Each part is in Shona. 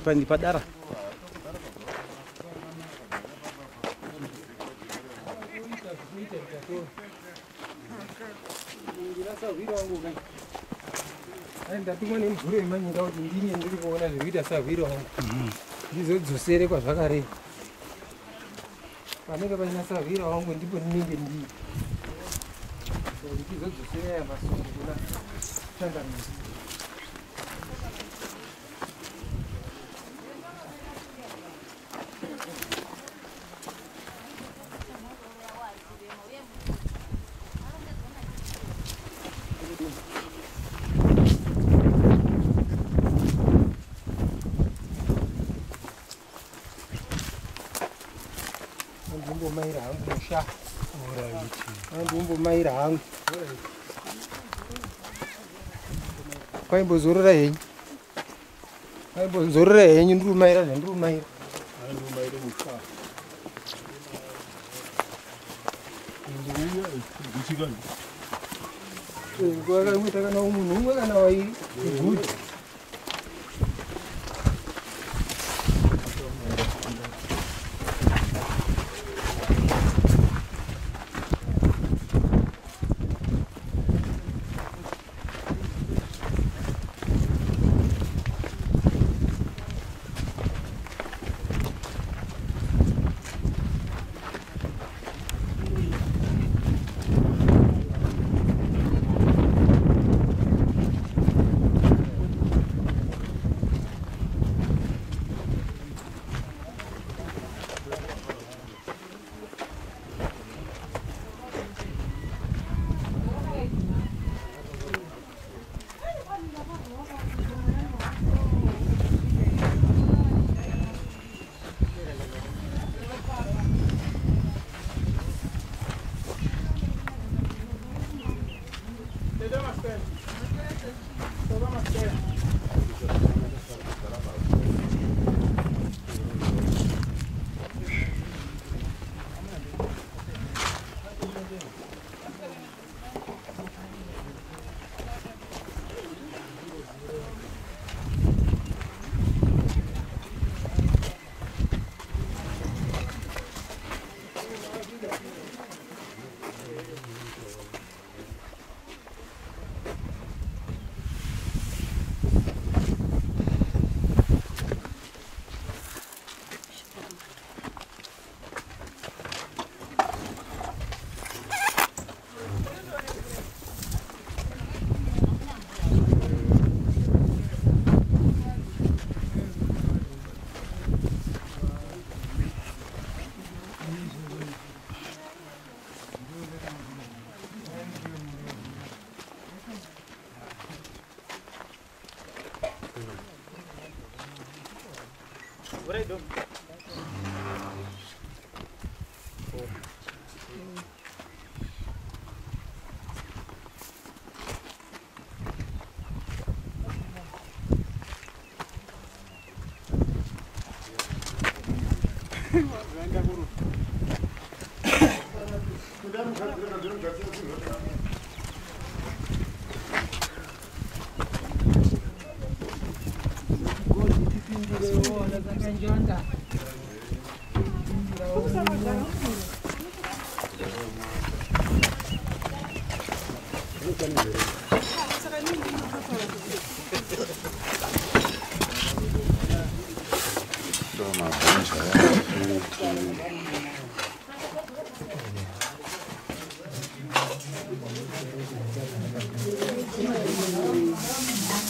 Apa di padara? Anda tu mana buru emang ni kau tinggi ni jadi kau nak lebih dasar biru. Jadi zusere kau sakari. Kami kau pasal dasar biru orang pun tipu ni tinggi. Jadi zusere masuk pula. Cantik. Bumbu mairang. Kau yang bozor rai. Kau bozor rai. Yang rumah mairang, yang rumah mair. Rumah mair muka. Ini busikan. Gua kan kita kan orang munung kan awai. Good.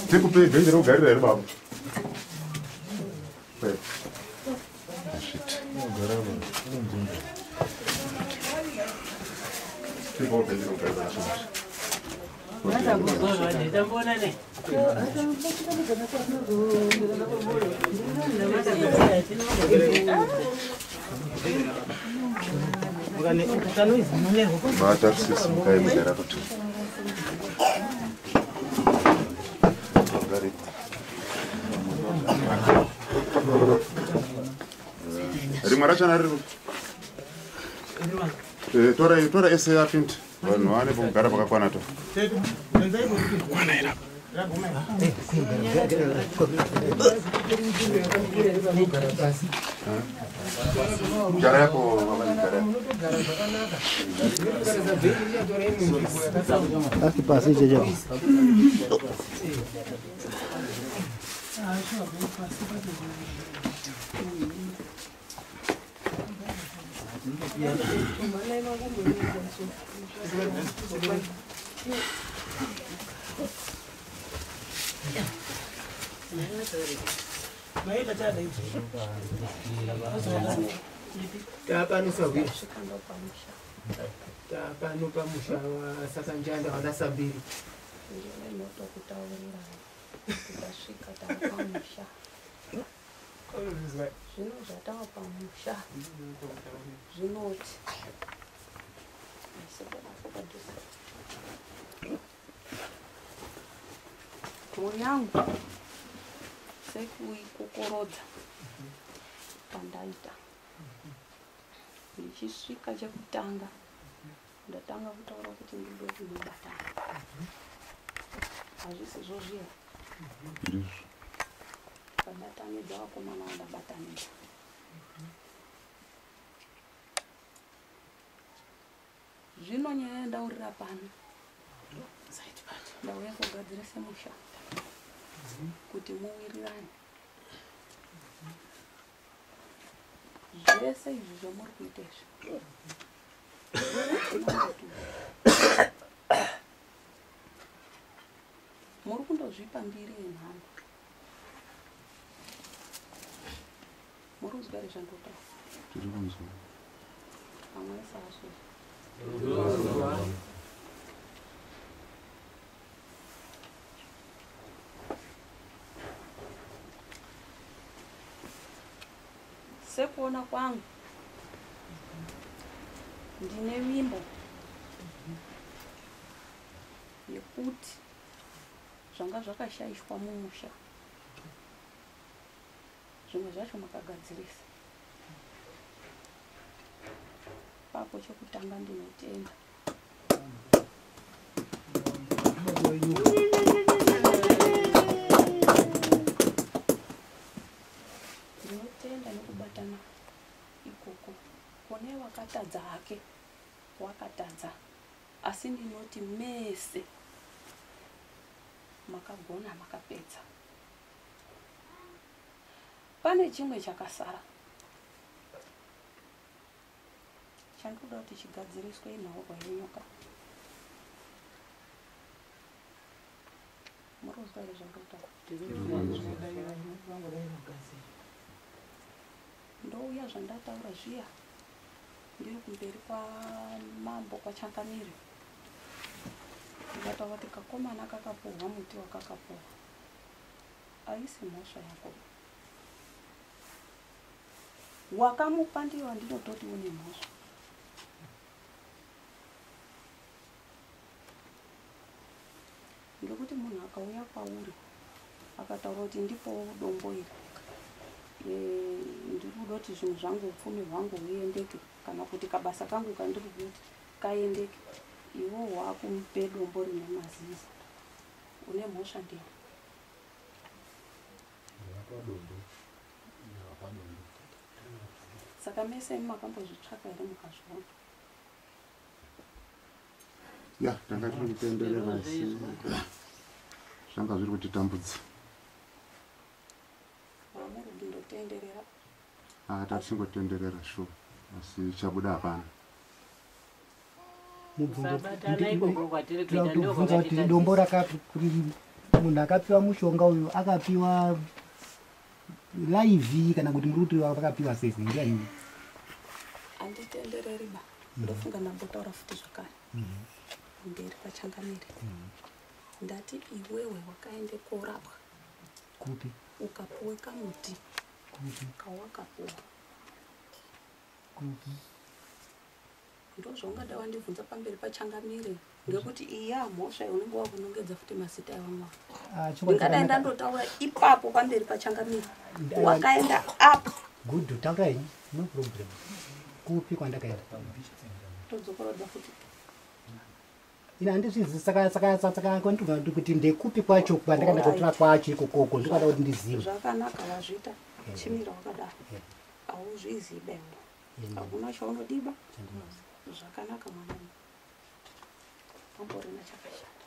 Tem que vender o gari baba. Mata sisi mkae mgara kutu. Rimarachana riri. Tora ese yapinda. Vanhu vane pokugara pakakwana to. Kwana era. Jara yako Aqui passei já. Pano pamusha wasakanjanda wanasabiri zvinozvatava pamusha zvinoti mhuri yangu sekuikokorodza pandaita ndichisvika chekutanga ndatanga kutaura kuti ndide kunobatana hazvisizvo zviya kabatanidza vakomana vandabatanidza zvino nyaya yandaurira pano ndauya kugadzirisa musha kuti muwirirane zvese izvi zvamuri kuita izvi muri kundozvipa mbiri yenhamba muri kuzwa ere zvandotaura amwe sazvo sekuona kwangu ndine wimbo yekuti zvanga zvakashayishwa mumusha zvimwe zvacho makagadzirisa papo chekutanga ndinotenda nekubatana ikoko kone wakatadza hake wakatadza asi ndinoti mese makagona makapedza pane chimwe chakasara chandoda kuti chigadziriswe inhaurwa yenyoka murozwa ere zvandotaura ndouya zvandataura zviya ndiri kumberi kwamambo kwachangamire ndikataura kuti kakomana kakapuhwa muti wakakapuhwa aisi mhosva yako wakamupa ndiyo andinototi une mhosva ngekuti munhu akauya kwauri akataura kuti ndipo dombo iri ndiri kuda kuti zvinhu zvangu upfumi hwangu huendeke kana kuti kabasa kangu kandiri kuti kaendeke iwo wakumupe dombo rine mazizi une mhosva ndiyo saka mese makambozvitsvaka here mukazviona? Ya, tanga tiri kutenderera asi zvanga zviri kutitambudza. Muri kundotenderera? Tatingotenderera sho asi chabuda hapana. Tobvunza kuti dombo rakapi kuti munhu akapiwa mushonga uyu akapiwa live kana kuti muri kuti vakapiwa sei ndiani? Handitendereri ba, ndofunga ndambotaura futi zvakare mberi pachangamire. Ndati iwewe wakaende korapwa kupi ukapuwe kamuti kupi kawakapuwa kupi ndozvaungada wandibvunza pamberi pachangamire ngekuti iya mhosva unenge wakunongedza futi mazita evamwe. Ndingadai ndandotaura ipapo pamberi pachangamire wakaenda apa. Good, taurai, no problem. Kupi kwandakaenda? Todzokorodza futi. Ina handizvizi saka kwandiga kuti ndekupi kwacho kwandakaenda kotora kwacho ikoko ndikada kuti ndizive. Zvakanaka wazvita chimira wakadaro. Auzvizivi bengo. Hakuna chaunodiba. Zvakanaka mwana. Pamborina chakashata.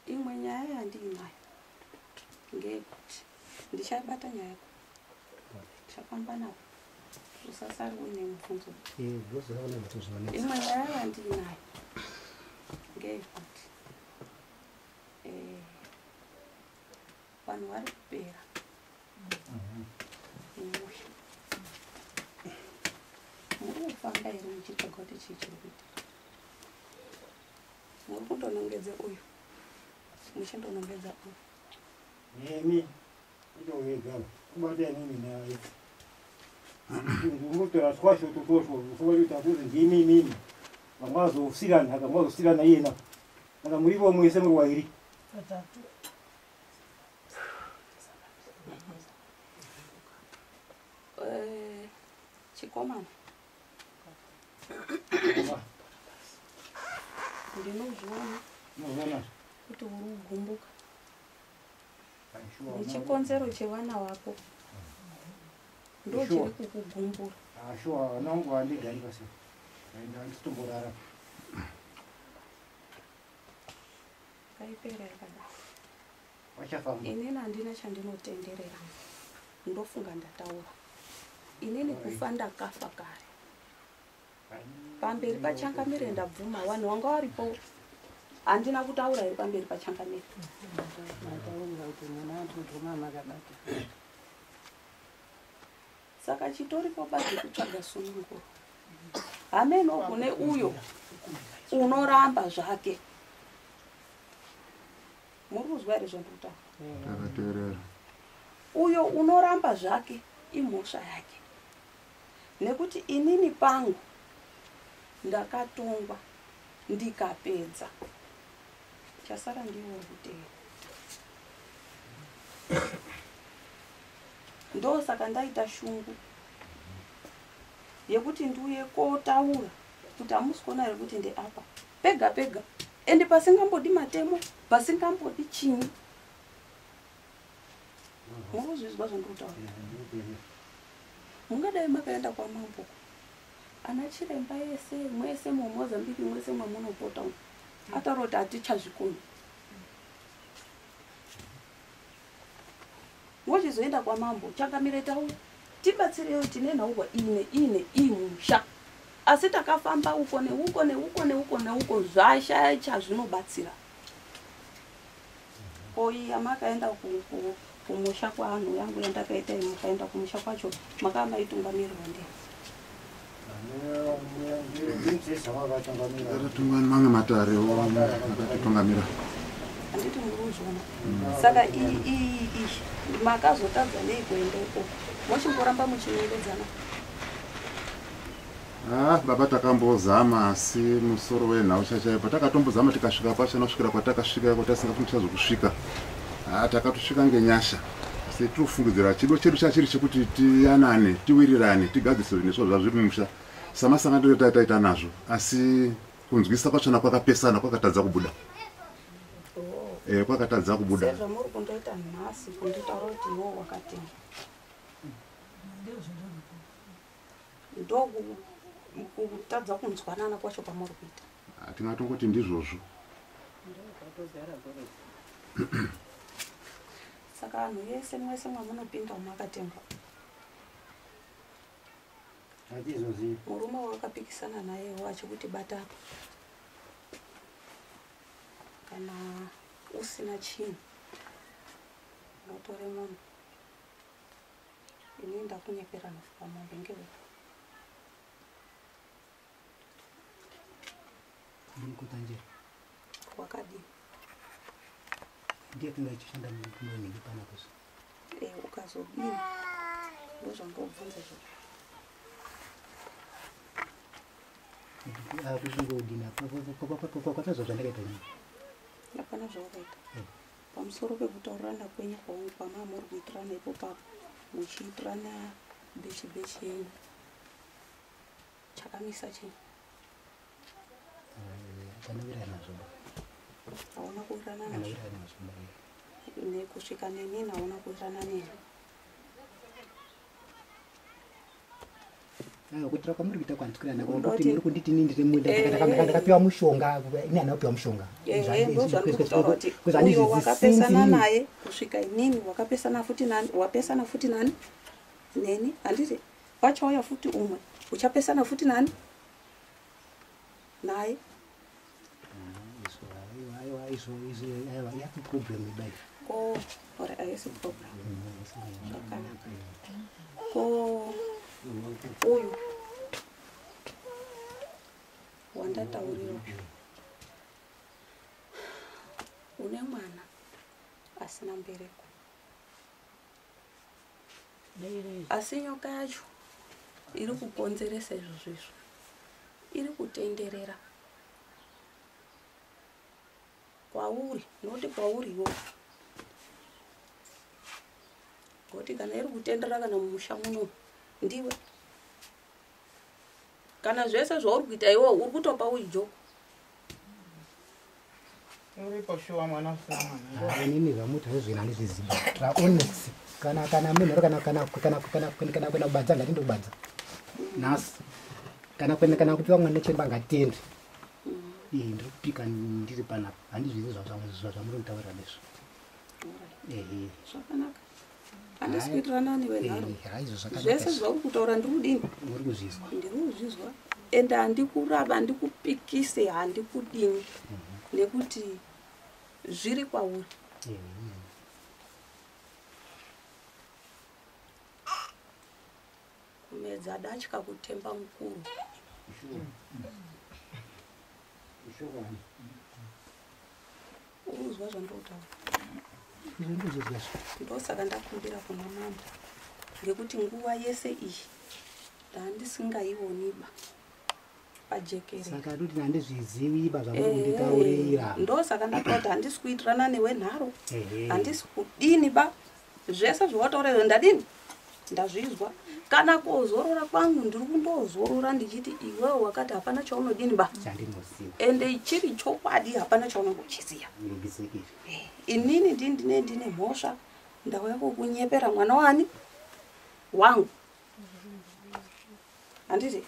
Imwe nyaya yandiinayo ngekuti ndichabata nyaya yako. Chafamba napo. Usasari uine mubvunzo. Imwe nyaya yandiinayo ngekuti vanhu vari kupera. Muri kufamba here muchitsvaga kuti chii chiri kuitika? Muri kundonongedza uyu muchindonongedza uyu. Nemi ndowegama kubata nini naye ngotora twasho tutosho ufowari utakuze ngimi mimi mamazo usigana akamazo usigana yena aka muribo mwese muri wairi tatatu chikomana ndinozviona kuti uri kugumbuka nechikonzero chevana vako ndo chiri kukugumbura. Shuwa vanangu vandigari basi ndandisitomborara kaipera yakadaro. wachafamba Inini handina chandinotenderera, ndofunga ndataura. Inini kufa ndakafa kare. Pamberi pachangamire ndabvuma, vanhu vanga varipo. Handina kutaura here pamberi pachangamire. Saka chitoripo basi kutsvaga sununguko. Hameno kune uyo unoramba zvake. Muri kuzwa here zvandikutaura? Takateerera. Uyo unoramba zvake imhosva yake. Nekuti inini pangu ndakatongwa ndikapedza. Chasara ndiwo kutera. Ndo saka ndaita shungu yekuti ndiuye kotaura kuti hamusi kuona here kuti ndeapa pega pega ende pasingambodi matemo pasingambodi chinyi. Murikuzvizwa zvandikutaura? Mungadai makaenda kwamambo ana chiremba yese mwese muMozambique mwese mwamunopota ataura kuti hatichazvikoni. Mochizoenda kwamambo Changamire taura tibatsirewo tine nhauwa ine imusha. Asi takafamba uko neuko zvashaya chazvinobatsira. Koiya makaenda kumusha kwaanhu yangu yandakaita mukaenda kumusha kwacho makamaitungamirwa ndii. Tungani mamwe matarewo akatitungamira. Handiti muruzvona. Saka makazotadza nei kuendeko? Mochingoramba muchinongedzana? Baba takambozama asi musoro wenhau chachaipa takatombozama tikasvika pacho nosvikira kwatakasvika kwatasinga tichazokusvika. Takatosvika ngenyasha. Asi tinofungidzira chido chedu chachiri chekuti tiyanane, tiwirirane, tigadzise zvineswa zvazviri musha. Samasangano taita nazvo asi kunzwisa kwachona kwakapesana kwakatadza kubuda. Kwakatadza kubuda. Sezvo muri kundoita nhasi kunditaura kuti iwo wakatenga. ndo kutadza kunzwanana kwacho pamuri kuita. Tingatongoti ndizvozvo. Saka anhu yese mwese mwamunopinda mwakatenga. Murume wakapikisana naye wachikuti bata apa. Kana usina chinhu unotore munhu. Ini ndakunyepera nofamombe ngewe. Ndikutanjira. Wakadi. Ndiye kingachoshanda mwenye pana kusa. Ukazodini. Ndozvangobvunza zviro. Kuzvingodina kwatazo zvandakaita nini? Hapana zvawakaita. Pamusoro pekutaurirana kwenyu kwamama muri kuitirana ipo papo muchiitirana bechi yenyu chakamisa chinhu. Kanavirana nazvo. Hauna kuwirirana nazvo. Nekusvika nenini hauna kuwirirana neni. Kutira kwamuri kuita kwandikwirana kuti muri kunditi nini ndiri ndakapiwa mushonga ini ana kupiwa mushonga. Uyo wakapesana naye kusvika inini wakapesana futi nani wapesana futi nani neni handiti wachauya futi umwe uchapesana futi nani naye. Aiwa yapi problem idai. Ko ora ayesi problem. Zvakanaka. Ko uyu wandataurira une mwana asina mbereko, asi nyoka yacho iri kukonzeresa izvozvo izvo, iri kutenderera kwauri, noti kwauri iwo, ngoti kana iri kutenderera kana mumusha muno ndiwe, kana zvese zvauri kuita iwo uri kutopa uijo. Inini zvamuta zvezvina ndizviziva honest kana munhu kana kubadza ngatinde kubadza nhasi kana kuti vamwe nechemba ngatende ndiri kupika ndiri panapa handizvizi zvamuri kutaurira nezvo. Zvakanaka, handisikuitirana newe nharo, zvese zvauri kutaura ndiri kudini, ndiri kuzvizwa ende handikurava handikupikise handikudini nekuti zviri kwauri. Kumedza datya kutemba mukuru. Urikuzwa zvandotaura? Ndosaka ndakumbira kuna mama ngekuti nguva yese iyi ndandisingaioniba pajekere. Saka kuti handizviziviba zvamuri kunditaurira. Ndosaka ndakati handisi kuitirana newe nharo, handisi kudini ba, zvese zvawataura ndadini ndazvizwa. Kana kozorora kwangu ndiri kundozorora ndichiti iwewe wakati hapana chaunodini ba, ende chiri chokwadi hapana chaunongochiziya. Inini ndine mhosva ndauya kukunyepera mwana wani wangu, handiti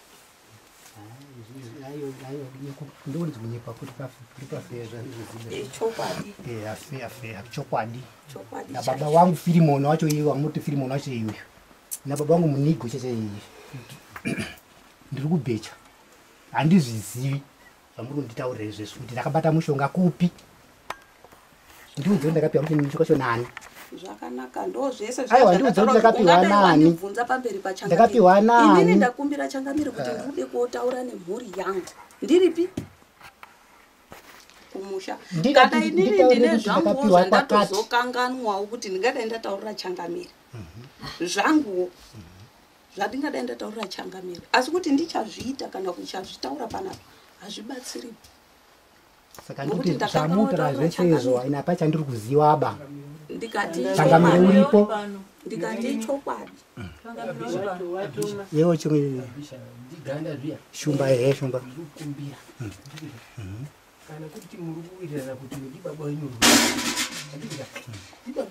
chokwadi nababa wangu Filimoni wacho iye wamuti Filimoni wacho iyoyo nababa wangu Munigo cheche ndiri kubhecha handizvizivi zvamuri kunditaurira izvezvo kuti ndakabata mushonga kupi ndiudzire ndakapiwa kuti ndichokwacho nani. Zvakanaka ndo zvese aiwa ndiudzire kuti ndakapiwa nani, ndibvunza pamberi pachangamiri, ndakapiwa nani. inini ndakumbira changamiri kuti ndikude kotaura nemhuri yangu ndiripi kumusha, kana inini ndine zvanguwo zvandatozokanganwawo kuti ndingadai ndataurira changamiri zvanguwo zvandingadai ndataurira changamiri, asi kuti ndichazviita kana kuchazvitaura panapa hazvibatsiripo. Saka ndikuti zvamutora zvese izvo haina pachandiri kuziva ba. Ndikati changamiri uripo, ndikati chokwadi yewo chimwe shumba ehe shumba kana kuti muri kuwirirana kuti ndi baba wenyu ndibaba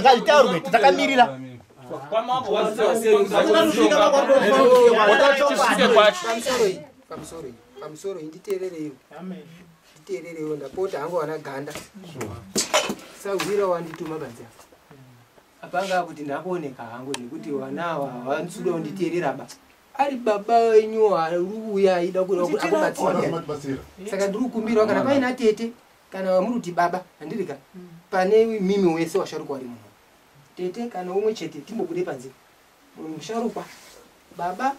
ngazvitaurwe takamirira pamusoro inditeerereyo ndapota hangu wana ganda sauzira wandituma badza apanga kuti ndakuoneka hangu nekuti wana ava vansuda kunditeerera ba ari baba wenyu aruya aida kubatsira saka ndiri kukumbira kana paina tete kana wamuruti baba handirika pane mimi wese washarukwa ari muno tete kana umwe chete timbobude panze musharukwa baba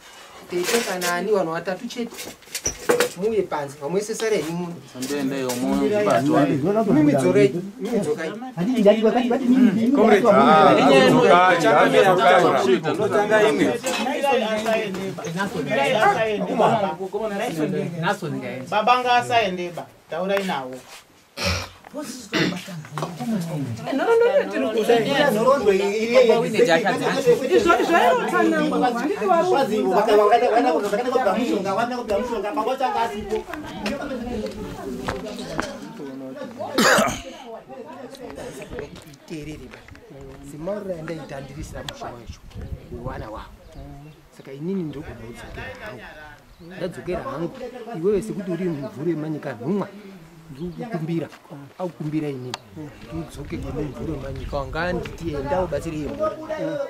tete kana ani vanhu vatatu chete muye panze vamwese sarei muno mimi dzorei baba ngaasaendeba taurai nawo simaurira ndaitandirisira musha wacho wana wavo saka inini ndiri kudzokera hangu ndadzokera hangu iwewe sekuti uri mumvuri wemanyika nhumwa ndikukumbira akukumbira inini ndidzoke nemumvuri wemanyika wanga nditi enda ubatsire imvura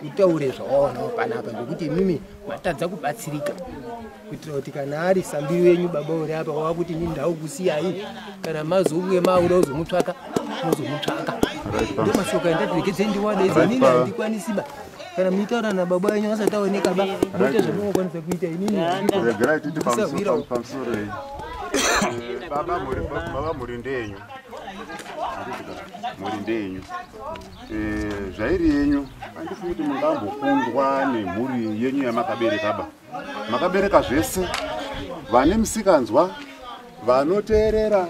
utaure zvawaona panapa ngekuti imimi matadza kubatsirika kuitira kuti kana ari sambiri wenyu baba uri apa wakuti ini ndaukusiyai kana mazouye mauda uzomutsvaka mozomutsvaka ndo mashoka endatireke ndiwana idzi inini handikwanisiba kana muitaura nababa wenyu asati aoneka ba ndoite zvamunokwanisa kuita inini regerai titi pamusoro baba muri ndenyu muri ndenyu zvairi yenyu handifuni kuti mungambokundwa nemhuri yenyu yamakabereka ba makabereka zvese vane musikanzwa vanoteerera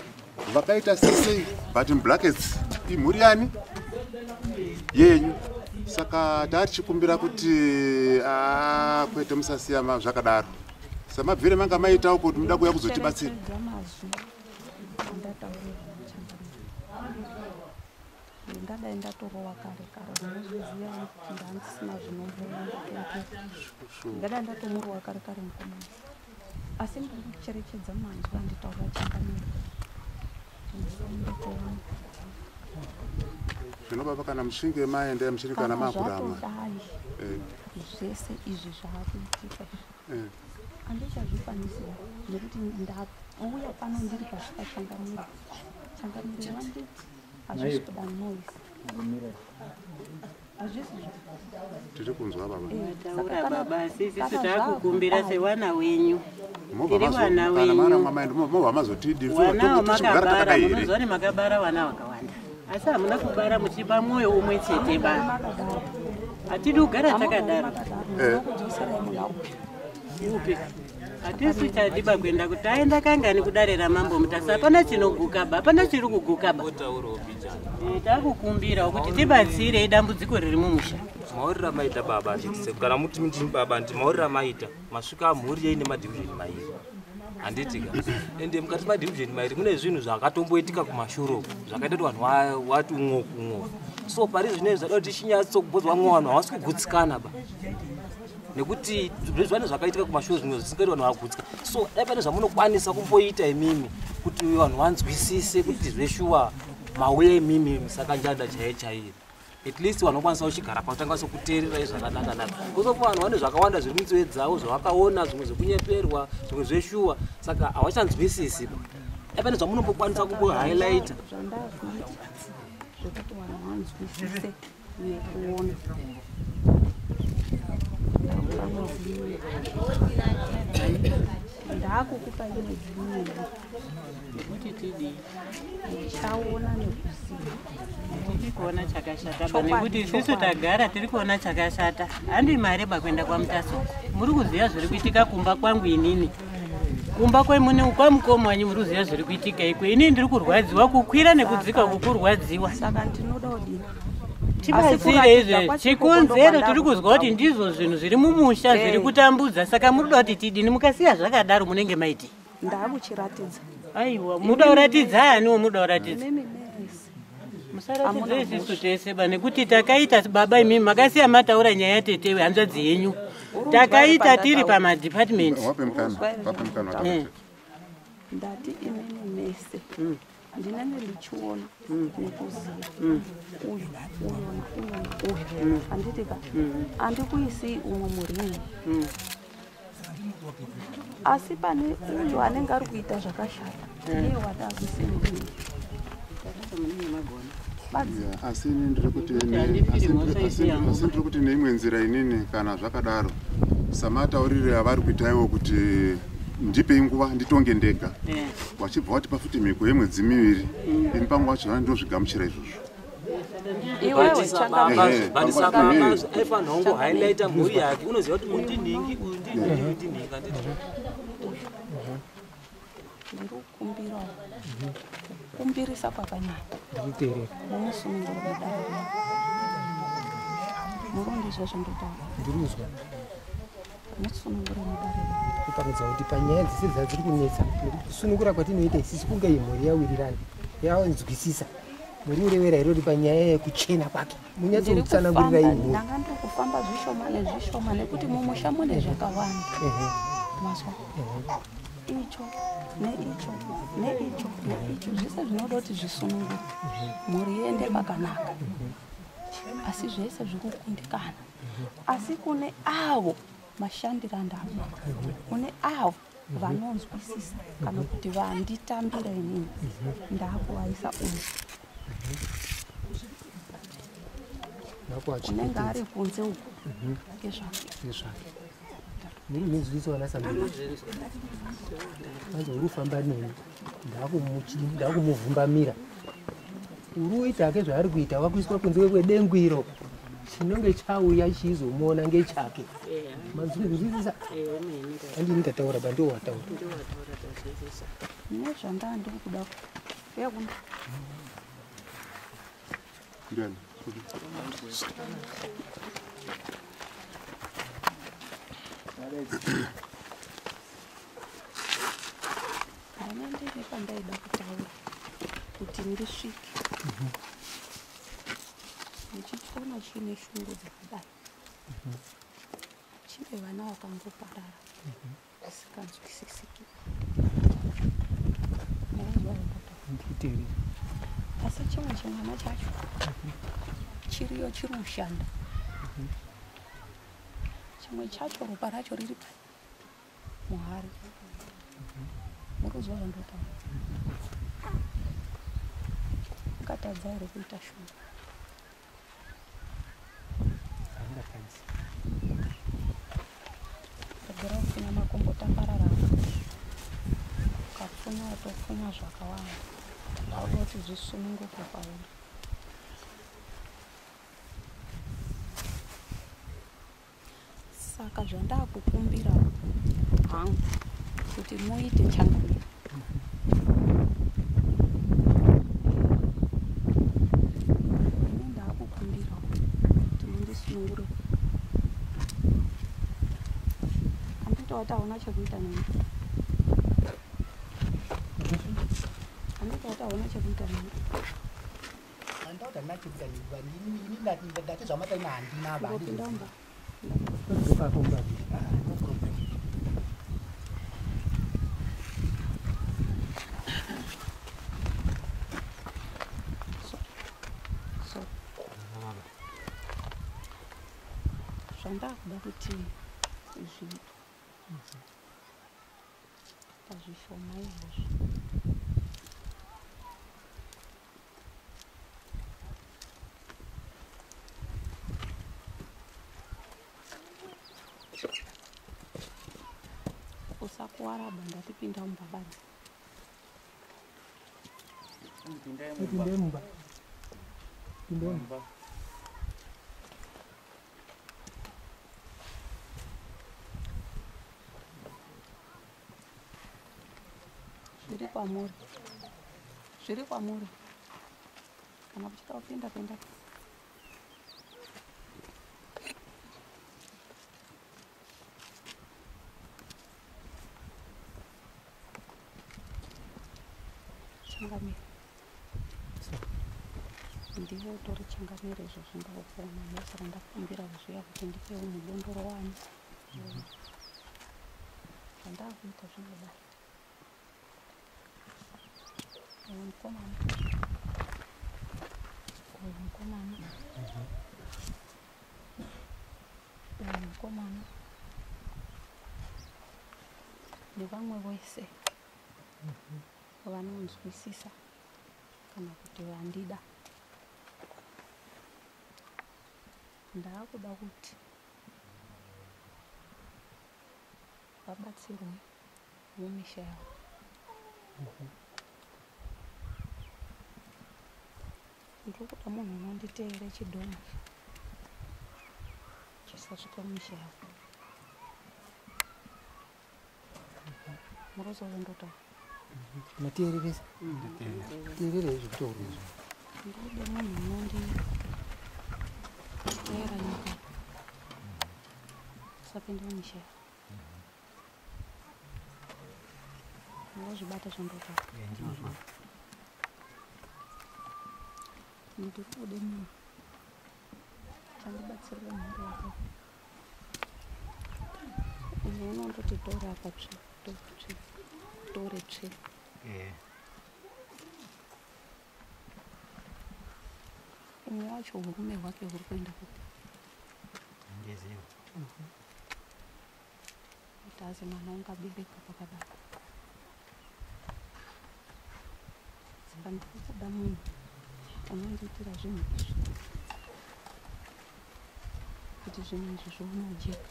vakaita sesei but mublackets imhuri yani yenyu saka tatichikumbira kuti kwete musasiyama zvakadaro samabvire manga maitawo kuti muda kuuya kuzotibatsira ndingadai ndatorowa kare kare ndinozviziva kuti handisina zvinomboendekeke ndingadai ndatomurowa kare kare mukomana asi ndiri kucherechedza manzwi anditaura changamira zvino baba kana muchinge maenda muchiri kana makurama zvese izvi zvaakuitika handichazvikwanisira nekuti ndauya pano ndiri pasvika changamira changamira vanditi hazvisi kuda noise hazvisi tiri kunzwa baba taura baba sisi takukumbira sewana wenyu tiri wana wenyu makabara munozoni makabara wana wakawanda asi hamuna kubara muchipa mwoyo umwe chete ba hatidi kugara takadaro upi hatisi chadiba kuenda kuti aenda kangani kudarira mambo mutasa hapana chinoguka ba hapana chiri kuguka ba takukumbira kuti tibatsire dambudziko riri mumusha maurira maita baba nditise kana muti miti baba ndi maurira maita masvika mhuri yeine madivisheni mairi handitika ende mukati madivisheni mairi mune zvinhu zvakatomboitika kumashuro zvakaita kuti vanhu wati umwo so pari zvinezvi zvada kuti chinyatsokubodzwa mwo vanhu havasi kugutsikana ba nekuti zvezvane zvakaitika kumashuro zvimwe zvisingaiti vanhu vagutska so dai pane zvamunokwanisa kumboita imimi kuti vanhu vanzwisise kuti zveshuwa mauya imimi musakanjanda chaiye chaiye at least vanhu vakwanisa kuchigara pakutanga sokuteerera zvakanaka kuzopa vanhu vane zvakawanda zviri munzeve dzavo zvavakaona zvimwe zvekunyeperwa zvimwe zveshuwa saka havachanzwisisi dai pane zvamunombokwanisa kumbohighlighta zvekuti vanhu vanzwisise nekuona ndakukupa imwe dzimwe kuti tidi chaona nekuziva tiri kuona chakashata nekuti isusu tagara tiri kuona chakashata handi mareba kuenda kwamutaso muri kuziva zviri kuitika kumba kwangu inini kumba kwemune kwamukoma wanyu muri kuziva zviri kuitika ikwe inini ndiri kurwadziwa kukwira nekudzika kukurwadziwa saka ndinoda kudini tibatsire izve chikonzero tiri kuzwa kuti ndizvo zvinhu zviri mumusha zviri kutambudza saka muri kuda kuti tidini mukasiya zvakadaro munenge maiti ndakuchiratidza aiwa muda kuratidza aniwo muda kuratidza musaratidze isisu tese ba nekuti takaita baba imimi makasiya mataura nyaya tetewe hanzvadzi yenyu takaita tiri pamadepartment ndati imene mese ndinenge ndichiona nekuziva uyu handitika handikuisi umwe murini asi pane uyu anenge ari kuita zvakashata iye watazvisenii asi ini ndiri kuti neimwe nzira inini kana zvakadaro samataurire avari kuitaiwo kuti ndipei nguva nditonge ndega wachibva watipa futi mhiko yemwedzi miviri ini pangu wacho ndozvigamuchira izvozvo aifanira kungohighlighta mhuri yake unoziva kuti uyu ndinhingi uyu ndinhingi uyu ndinhingi anditi ndiri kukumbirawo kukumbirisa kwakanyanya mumusununguro medare murondizva zvindotaura ndirikuzwa musununguro medare kuparidza kuti panyaya dzese dzadziri kunetsa kusunungura kwatinoita isisi kunge imhuri yawirirana yawanzwisisa muri urevera irori panyaya yekuchena kwake munyatsotsanangurira imhuri ndanga ndiri kufamba zvishoma nezvishoma nekuti mumusha mune zvakawanda mazwa icho neicho neicho neicho zvese zvinoda kuti zvisunungure mhuri iende pakanaka asi zvese zviri kukundikana asi kune avo mashandira ndama kune avo vanonzwisisa kana kuti vanditambira inini ndakuvaisa uyu unenge ari kunze uku ngezvake muri mizviso vana sambiri anzi uri kufamba neni ndakumuvhumbamira uri uita hake zvaari kuita wakuiswa kunze kwedengwiro chinonge chauya chizomuona ngechake mazvizisa andini ndataura bandiwo wataura nezvandaa ndiri kuda yakuna kana ndiri pandaida kutaura kuti ndisvike ndichiona chine shungu dzakadai chine vana vakangoparara zvisinganzwisisiki asi chimwe chimwana chacho chiriyo chiri kushanda chimwe chacho ropa racho riri muhari murikuzwa zvandotaura ngatadza iri kuita shungu agera kupfinya makombo tambarara ukapfunya watopfunya zvakawanda auda kuti zvisununguke pauri saka zvandakukumbira hangu kuti muite changamiro ini ndakukumbira kuti mundisunungure anditi wati hauna chekuita neni anditi wati hauna chekuita neni andauti handina chekuita neni ndati zvamataina handina ngopindamba zvandakuda kuti zviitwa pazvishoma izvozvo usakuwara banda tipinda mubhabadzi pinde mumba zviri kwamuri kana kuchita kupinda pinda changamiro ndivo utori changamiro izvo zvindakupona mese randakumbira zviya kuti ndipewo mudondoro wani zvandakuita zvinodai uyu mukomana uyu mukomana uyu mukomana nevamwe vose vanonzwisisa kana kuti vandida. Ndaakuda kuti vabatsirwe mumisha yavo. Ndiri kuda munhu unonditeere chidhoma chisasvika mumisha yavo. Murozozondotaura mateereresa teerera zvitauro izvo. ndode munhu unonditeera nyika usapinde mumisha yavo. Murozvibata zvondotaura. Ndiri kude munhu chandibatsirira mhuri yako. Uyu unondoti tora apa tore tsve. Umwe wacho urume hwake huri kuenda kupi? Kuti azi mwana ungabereka pakadaro. Saka ndiri kuda munhu unondiitira zvinhu izvi kuti zvinhu izvi zvounojeka.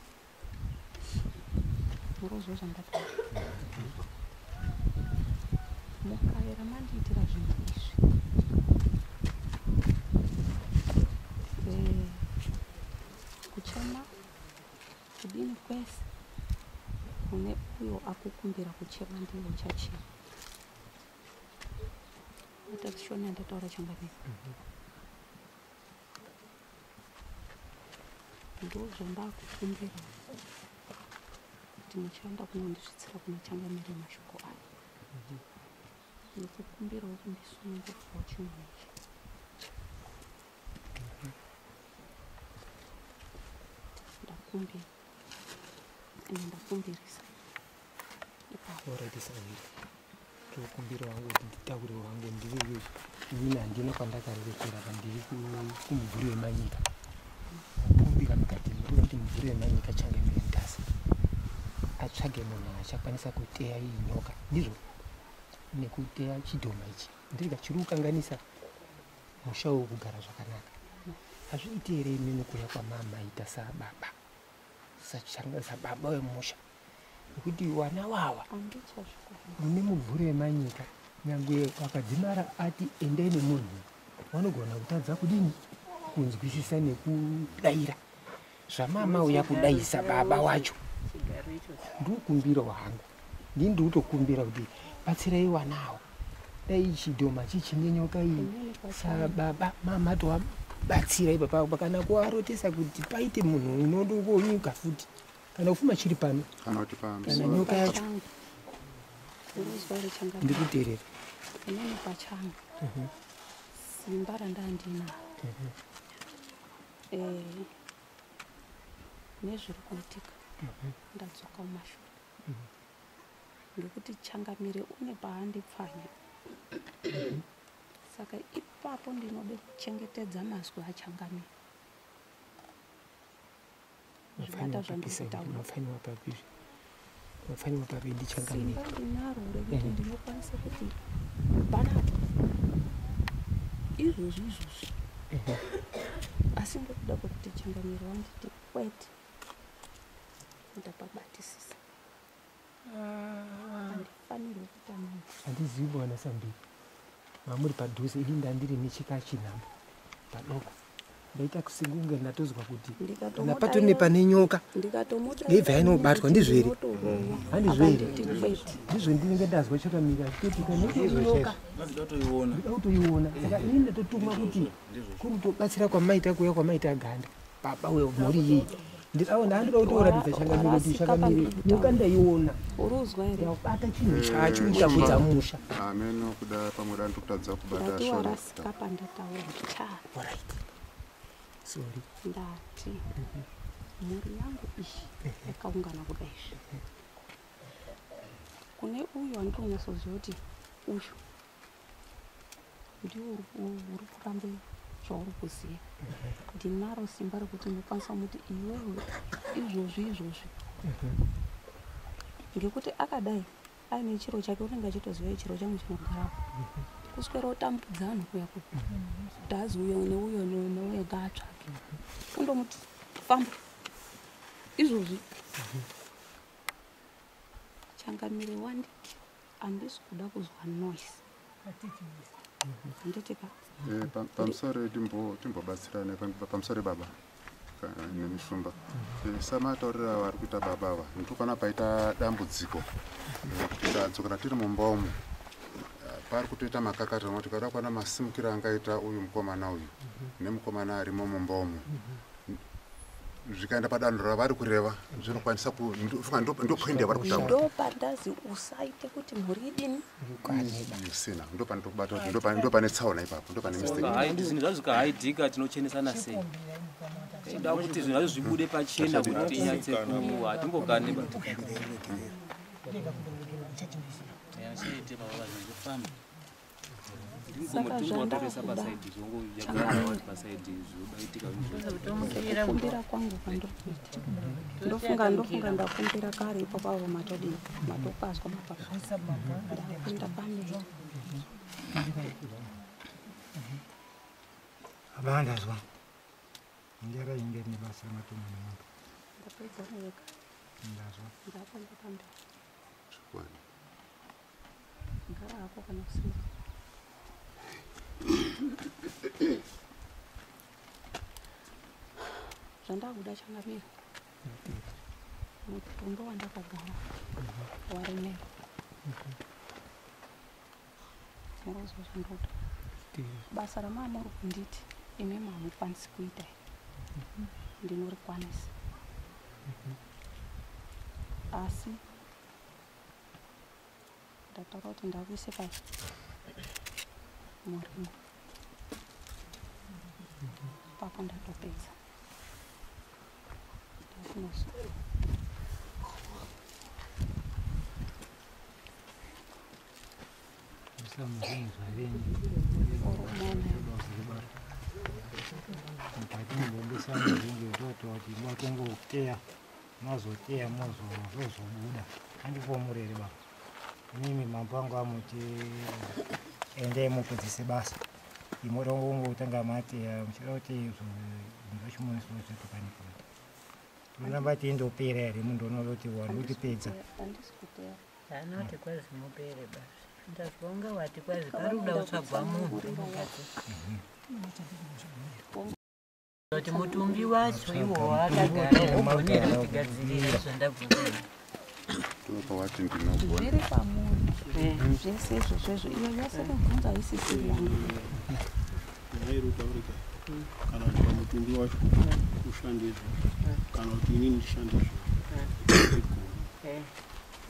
Murozwa zvandataura. Mukaera mandiitira zvinhu izvi kuchema kudini kwese mune uyo akukumbira kuchema ndiwo uchachema. Atakishona ndataura changamira. Ndozvandakukumbira kuti muchaenda kunondisvitsira kuna changamire mashoko aya. Ndikukumbirawo kundisunungurwawo chinhu ichi. Ndakumbira ende ndakumbirisa. Alright, Sandile. Tokumbira wangu kuti nditaure wangu ndiri inini handina kwandakarerekera pandiri kumumvuri wemanyika. Kumbira mukati muri kuti mumvuri wemanyika Changamire Mutasa atsvage munhu achakwanisa kuteya iyi nyoka ndizvo nekuteya chidhoma ichi. Ndiri kachiri kukanganisa musha wokugara zvakanaka. Hazviiti here imini kuuya kwamama ita sababa sababa wemusha nekuti wana wawa mune mumvuri wemanyika. Nyangwe wakadzimara ati endai nemunhu vanogona kutadza kudini kunzwisisa nekudayira zvamama uya kudayisa baba wacho. Ndikukumbira hangu ndiri kutokumbira kuti batsirai wanawo dai chidhoma chichine nyoka iyi sababa mama towabatsira ipapo kana kuvarotesa kuti paite munhu unondongonyuka futi kana kufuma chiri pano kana kuti kana nyoka yacho. Ndikuteerera. Inini pachangu simba randandinaro nezviri kuitika ndadzoka mumashure ngekuti Changamire une paandipfanya. Saka ipapo ndinode kuchengetedza mazwi aChangamire. Zvibata zvandikutaura. Mafanyiwa papi ndiChangamire. Simba ndinaro rekuti ndinokwanisa kuti banapo izvozvi asi ndokuda kuti Changamire wanditi kwete ndapabatisisa. Handifanirwi kuita munhu. Handizivi bwana Sambiri. Mamuri padhuze ini ndandiri nechikachinhamba padoko. Ndaita kusigunga ndatozwa kuti napatone pane nyoka ndeibva inobatwa ndizvo here. Handizvo here. Ndizvo ndinenge ndazwa Changamire achiti kana nyoka ndinoda kutoiona. Saka ini ndatotumwa kuti kuri kutobatsira kwamaita kuya kwamaita ganda baba wemhuri iyi. Ndikaona handida kutoratidza Changamire kuti Changamire nyoka ndaiona. Uruzwa here. Ndabata chinhu chacho ndikabudza musha. Ameno kuda pamwe ndandokutadza kubata shoro. Ndatorasika pandataura. Alright. Sorry. Ndati mhuri yangu iyi yakaungana kudai izvi. Kune uyu wandinonyatsoziva kuti uyu ndiwo uri kurambe zvauri kuziva. Ndinaro simba rekuti ndinokwanisa kuti iwewe izvozvi ngekuti akadai aine chiro chake unenge achitoziva chiro changu chinogarapo kuswera utambudza anhu kuya kuti dhazi uyo neuyo neuyo ngaatsvake undomuti famba izvozvi changamire wanditi handisi kuda kuzwa noise handitika pamusoro timbobatsirane pamusoro baba nemishumba samataurira vari kuita baba ava ndokana paita dambudziko tikadzokera tiri mumba umu pari kutoita makakata noti kada kwana masimukiro angaita uyu mukomana uyu nemukomana arimo mumba umu zvikaenda padanho ravari kureva zvinokwanisa ndopoinde vari kutaura ndopandazi usaite kuti mhuri idini sina ndopandokubata kuti ndopane tsaona ipapo ndopane mistake zvinhu zvazvikahaitika tinochenesana sei da kuti zvinhu zvazvo zvibude pachena kuti tinyatse kuwa timbogane kumbira kwangu ndofunga ndakumbira kare ipo pavo matodii matopaswa ndakunda pamberi abandazwa njara inge nibasa matuma namuntu ndapedza neweka ndazwa ndapanda pamberi zvikwani ngara hako kana kusiya zvandakuda changamira mutumbo wandakagara warimero nerozwa zvandoda basa ramamuri kunditi imemi hamukwanisi kuita ndinorikwanisa asi ndataura kuti ndakuise pasi murimo papo ndatopedza ndakunoso matomboteya mazoteya mozobuda handipomurere baba mimi mambo angu amuti ende mukudzise basa imotongotanga mateya muchida kuti zvachimunisozvetokanikoti unoramba tiindopera here mundonoti wanotipedza anoti kwazi mupere basa ndazvonga wati kwazi paruda utsvagwa munhu kuti mutumbi wacho iwo wakagara ugonera kutigadzirira zvandabvunza topawati ndinogona zviri pamunhu zvese izvozvozvo iyo yose kubvunza isisiri yangu nairutaurika kana kuti pamutumbi wacho ushandizvo kana kuti inini ndishandizvo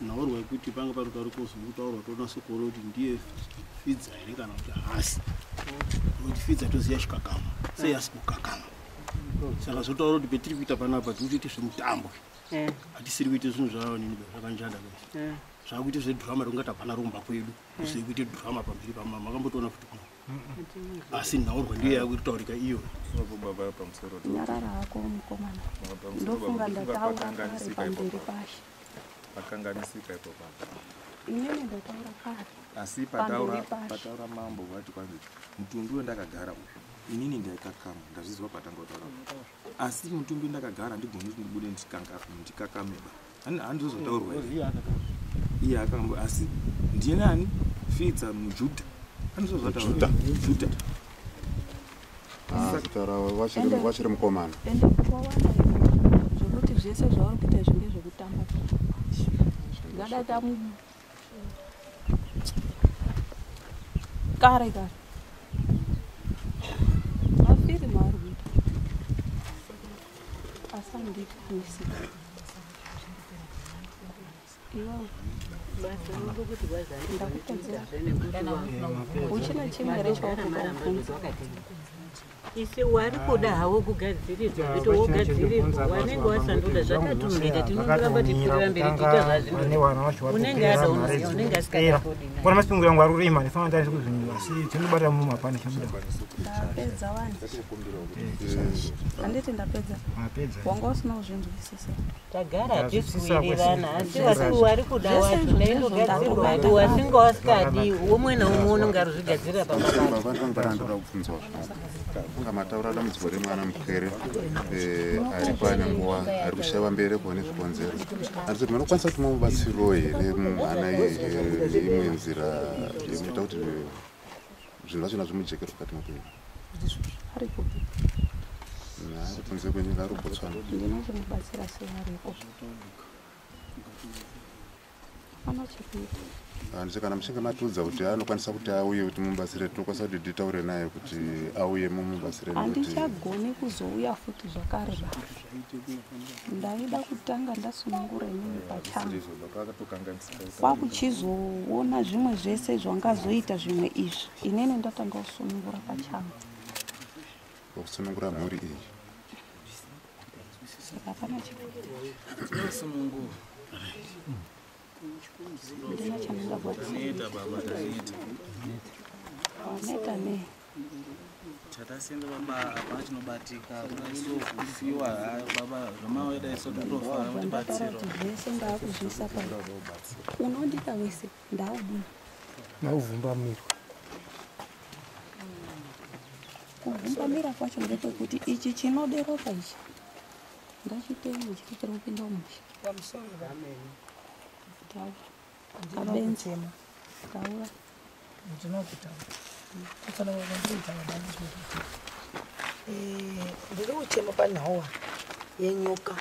naurwa kuti panga pari pari kuzokutaurwa tonase kuona kuti ndiye fidza here kana kuti hasi nokuti fidza toziya chikakama sei asi kukakama saka zotaura kuti petiri kuita panapa tiri kuite zvemutambo hatisiri kuite zvinhu zvaonini zvakanjanda kaisi zvakuite zvedhurama tonga tapana rumba kwedu kusiri kuite dhurama pamberi pamama makambotoona futi kuno asi naurwa ndiye yakutaurika iyo nyarara hako mukomana ndofunga ndataura kare pamberi pashe pakanganisika ipo papa inini ndataura kare asi pataura mambo wati kwanzi mutumbi wendakagara uyu inini ndaikakama ndazvizwa patangotaura asi mutumbi ndakagara ndigoni kuti ndibude ndikakameba handizozotaurwa iye akambo asi ndinani fidza mujudha handizozotaura judha taura wachiri mukomana ende kwawana zvokuti zvese zvauri kuita zvinge zvekutamba ngadata kare mafiri maari kuita asandikwanisi iwawo ndakupedzera uchina chimwe here chawakukaubvunza isi wari kuda hawo kugadzirirwa kuti wogadzirirwa wanenge wasanduka zvakatumurika tinongoramba tichirira mberi tiita zvazvino unenge adaunenge unenge asikadakodi kona masungu yangu arurima ndifana ndari kuzvinyiwa asi tinobata mumapani chabuda ndapedza wani handiti ndapedza wanga usina kuzvinzwisisa tagara tiswirirana asi wari kuda wacho neindogadzirwa kuti wasinga wasikadi umwe naumwe unenge aruzvigadzirira pamabandangbarandora kubvunzwa kunga mataura dambudziko remwana mukere ari pane nguva ari kushaiwa mbereko nezvikonzero anditi kuti manokwanisa kuti mamubatsiro here mumhana imwe nzira yekuita kuti zvinhu zvachona zvimujekero mukati meupenyu ari kupi ari kunze kwenyika ari kubotswana ndinozomubatsira searipo ana chekuita handiti kana muchinge matiudza kuti anokwanisa kuti auye kuti mubatsire tinokwanisa kuti nditaure naye kuti auye mumubatsire handichagoni kuzouya futi zvakare baba ndaida kutanga ndasunungura inini pachangu kwakuchizoona zvimwe zvese zvangazoita zvimwe izvi inini ndatanga kusunungura pachangu kusunungura mhuri iyi saka hapana chekuita ndina chaningagwadziita neta ne chatasenga baba hapana chinobatika kufiwa baba zvamaoeda iso totofara kuti batsiro zvese ndaakuzvisa pa unondida wese ndaudini nauvhumbamira kuvhumbamira kwacho ndekwekuti ichi chinode ropa ichi ngachitenge chikupera kupinda mumusha abenzema taura ndiri kuchema panhauwa yenyoka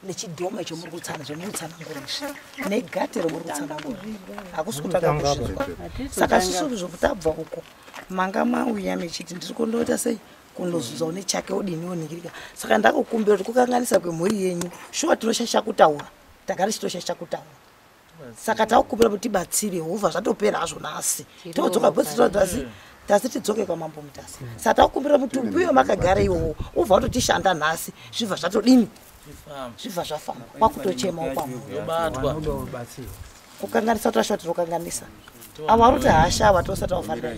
nechidhoma icho muri kutsana zvomuri kutsanangura izvi negate romuri kutsanangura hakusi kutanga kuzvizwa saka susu zvokutabva uko manga mauya mechiti ndiri kundoita sei kundozvuzvawo nechake udini oningirika saka ndakukumbira kuti kukanganisa kwemhuri yenyu shuwa tinoshasha kutaura tagari chitoshasha kutaura saka takukumbira kuti tibatsire Jehovha zvatopera hazvo nhasi todzoka bvotsi tasi tidzoke kwamambo mutasi saka takukumbira mutumbi uyo makagara iwowo ubva watotishanda nhasi zvibva zvatodini zvibva zvafamba kwakutochemawo kwamubatwa kukanganisa tashuwa tinokanganisa avo vari kuti hasha ava tosati vafanira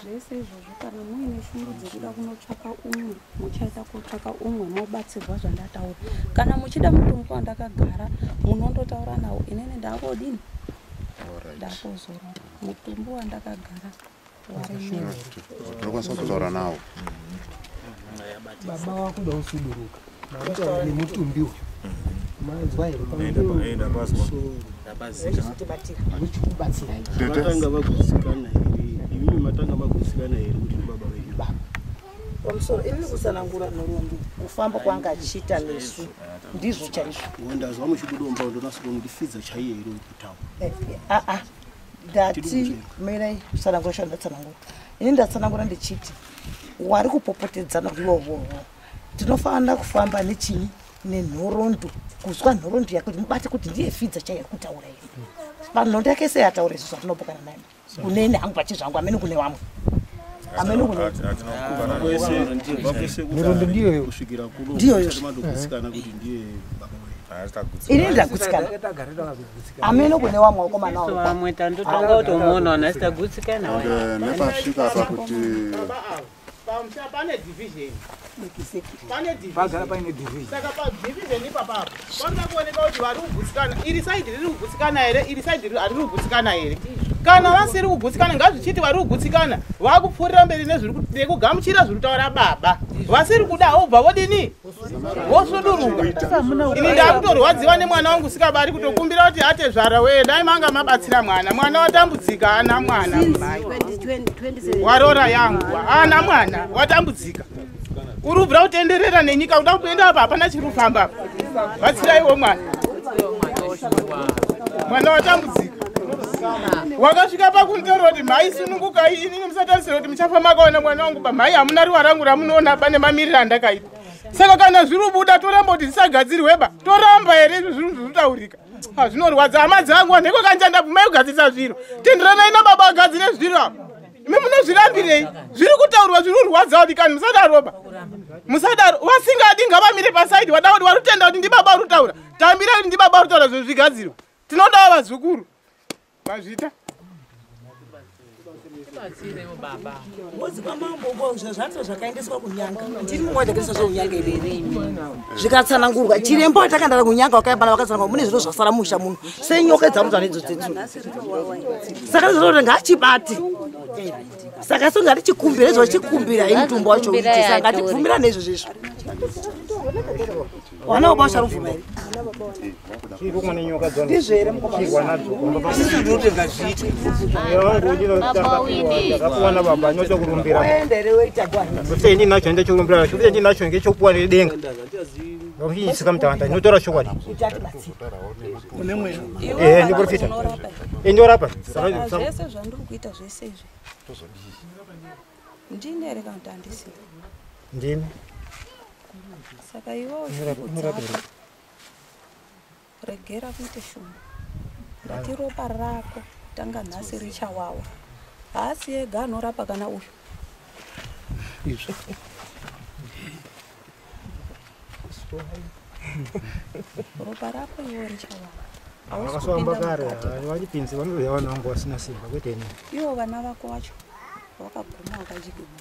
zvese izvozvo kana muine shungu dzekuda kunotsvaka umwe muchaita kutsvaka umwe mobatsirwa zvandataura kana muchida mutumbi wandakagara munondotaura nawo inini ndakodini ndakuzora mutumbi wandakagara ndokwanisa kutaura nawo baba wakuda usuduruka nakuti nemutumbiwo manzwa matanga vakuzikanwa here ivimi matanga vakuzikanwa here kuti baba venyu pamusoro inini kusanangura norombo kufamba kwanga achiita nesu ndizvo chaizvo ndazwa muchibudomba ndonasiro ndifidza chaiye here kutaura ndati mirai kusanangura sho ndatsanangura ini ndatsanangura ndichiti wari kupopotedzana kuiwovovo tinofanira kufamba nechinyi nenhorondo kuzwa nhorondo yake kuti mubate kuti ndiye fidza chaiye kutaura here panhorondo yake sei ataura izvo zvatinopokana naye kuneni hangu pachizvangu amene kune vamwe amene nhorondo ndiyoyo ndiyoyo ini ndagutsikana amene kune vamwe wakomanawo vamwe tandotanga kutomuona ona sitagutsikana nepasvika apa kuti pane division pagara paine division saka padivision ipapapo panoda kuoneka kuti vari kugutsikana iri saidi riri kugutsikana here iri saidi hariri kugutsikana here kana vasiri kugutsikana ngazvichiti vari kugutsikana vakupfuurira mberi nekugamuchira zviri kutaura baba vasiri kuda obva vodini vosuduruka ini ndakutorwadziwa nemwana wangu sikabari kutokumbira kuti atezvara wee dai manga mabatsira mwana watambudzika ana mwana mai warora yangu ana mwana watambudzika uri kubvira kutenderera nenyika kuda kuenda apa hapana chiri kufamba batsiraiwo mwana watambudzika wakasvika pakuntaura kuti mhai sunungukai inini musatarisira kuti muchafamba makaona mwana wangu pamhai hamuna ruwa rangu ramunoona pane mamiriro andakaita saka kana zviri kubuda toramba kuti zvisagadzirweba toramba here izvi zvinhu zvirikutaurika zvinorwadza hama dzangu anheko kanja ndabvumai kugadzirisa zviro tenderanai nababa agadzire zviro apa imi munozvirambirei zviri kutaurwa zviri kurwadza dikani musadaroba musadaro wasingadi ngavamire pasaidi wada kuti warutenda kuti ndibaba urutaura tambira kuti ndibaba urutaura zvinhu zvigadzirwa tinodawo vazukuru mazvita Mudzi kwamambo zvato zvakaendeswa kunyanga ndiri mumwe wataendeswa zveunyanga iberei zvikatsanangurwa chirembo takandara kunyanga wakaibana vakatsanangurwa mune zviro zvasara musha muno senyoka dzarudzwa nedzo dzetsu saka zvinoda ngachibati saka songati chikumbira izvo chikumbira imutumbo wacho saka ngatibvumira nezvo zvezvo wana waba usharuvhuma here ndizvere ndakapuwana baba nyoto kurumbira mukomaaendereweitagwa ndinacho ndechokurumbira chikuti ndinacho ngechokupuwa nedenga ndochinyisika mutawanda ndinotora chokwadi ndiprofita ndorapa zvese zvandiri kuita zvese izvi ndini here kana kuti handisii ndini saka iwewo zvikudzapa regera kuite shumba ndati ropa rako tanga nhasi richawawa haasi ega anorapa kana uyu ropa rako iwo richawawa vakasvamba kare vachipinzi vanoziva vana vangu vasina simba kwete ini iwo vana vako vacho vakaguma vakajiguma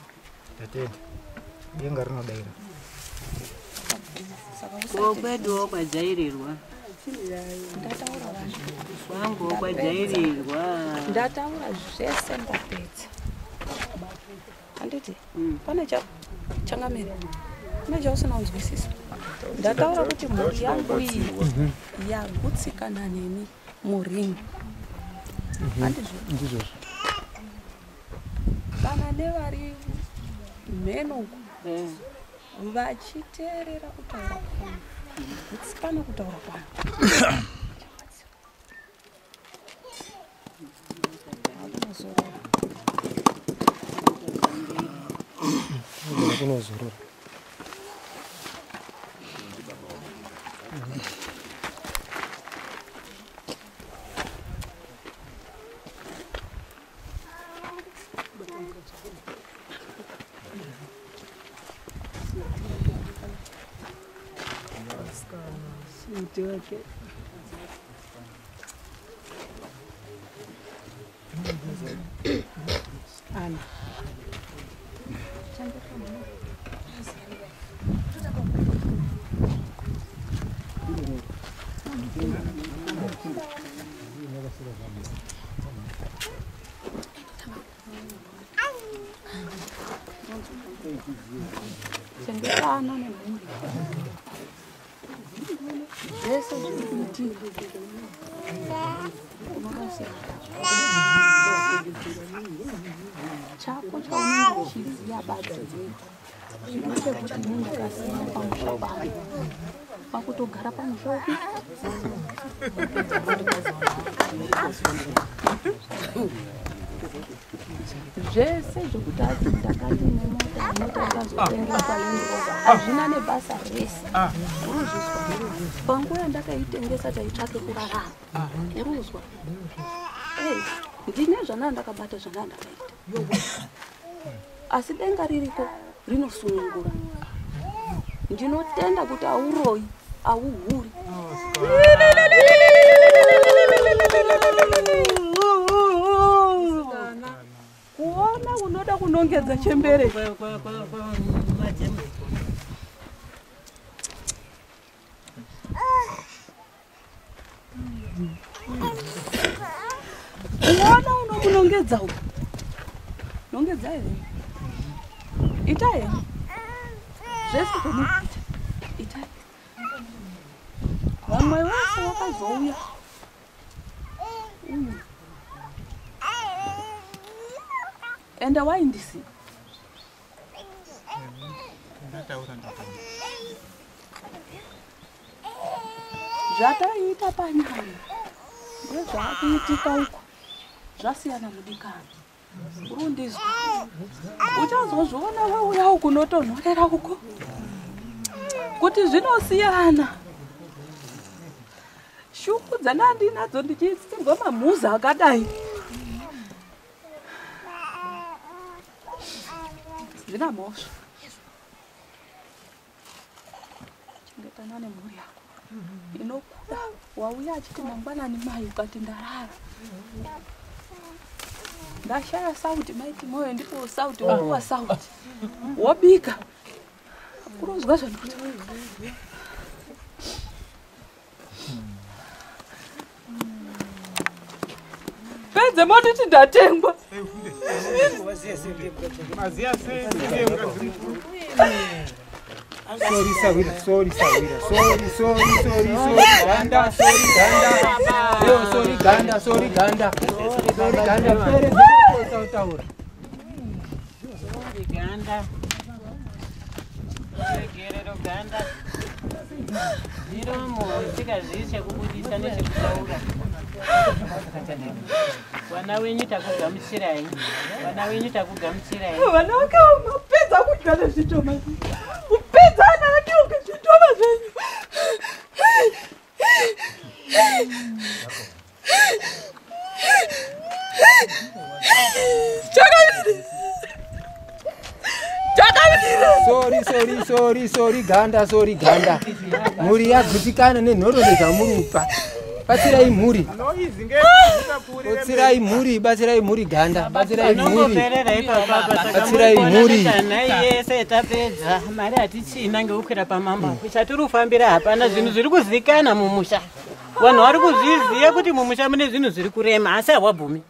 tatenda denga rinodaira kokweduwo kwadzairirwa ndataura vanhu kwangu kwadzairirwa ndataura zvese ndapedza handiti pane changamire pane chausina kunzwisisa ndataura kuti mhuri yangu iyi yagutsikana neni muringi handizvo kana nevari mhenoko vachiteerera kutaura kwangu gutsikana kutaura kwangu kunozorora Ana. Chengetana nemhuri zvese zvirikuitika unokasira chako chaunenge uchiziya basa zvinoite kuti unenge ukasiyana pamusha pako pakutogara pamushopi zvese zvokuti ati ndakati nemota mota akazotengeswa lendoza hazvina nebasa rese uruzvizwa panguva yandakaitengesa taitsvake kurarama uruzwa ndine zvana ndakabata zvana ndakaita asi denga ririko rinosunungura ndinotenda kuti auroyi auhuri kuona unoda kunongedza chembere kuona unomunongedza uyu nongedza here ita here zvese zvomuita ita vamwe vese vakazouya ende waindisi zvataita panyama ndezvakuitika uko zvasiyana mudikani urundizwa uchazozviona wauya uku notonhorera uko kuti zvinosiyana shuku dzandinadzo ndichisirwa mamhuza akadai zvina mhosva chengetana nemhuri yako inokuda wauya achiti mangwanani mai ukati ndarara ndashaya sauti maiti moyo ndipo sauti wakuwa sauti wobika kurozwa zvanuti pedze motiti ndatengwa Sorry, Sawira. Ganda, sorry, Ganda. Yo, sorry, Ganda. Sorry, Ganda. Pere, utaura. Sorry, Ganda. Gerero Ganda. Ziromo, sikazisha kubudisa nechekutaura. Vana wenyu takugamuchirai. Vana vakamapedza kudya nezvitoma kupedza ana ake zvitoma zvenyu Sorry, Ganda. Muri yagutikana nenhororo dzamurupa. Batsirai muri. Batsirai muri Ganda. Batsirai muri. Yese tapedza mari hatichina ngeukwira pamamba. Chatiri kufambira hapana zvinhu zviri kuzikana mumusha. Vanhu vari kuzviziva kuti mumusha mune zvinhu zviri kurema asi havabvumi.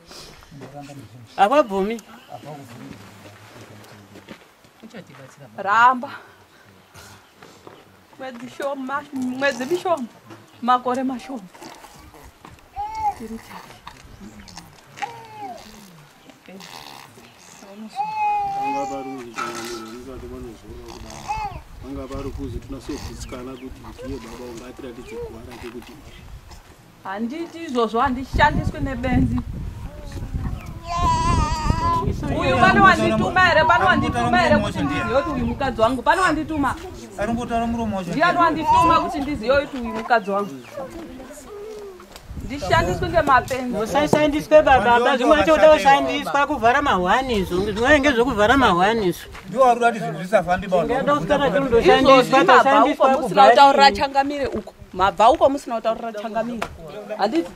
ramba mwedzi mishoma makore mashoma vanga vari kuzi tinasogutsikana kuti ndiye baba ungatiratidze kuwara kekuti handiti izvozvo handishandiswi nebenzi uyu pane wandituma here kuti ndizive kuti uyu mukadzi wangu pane wandituma ndiani wandituma kuti ndizive kuti uyu mukadzi wangu ndishandiswe ngemapenzi musashandiswe baba zvimwe vacho uda kushandiswa kuvhara mahwani izvo zvimwe ngezvekuvhara mahwani izvo izvozvimabva musina kutaurira changamire uko mabva uko musina kutaurira changamire handiti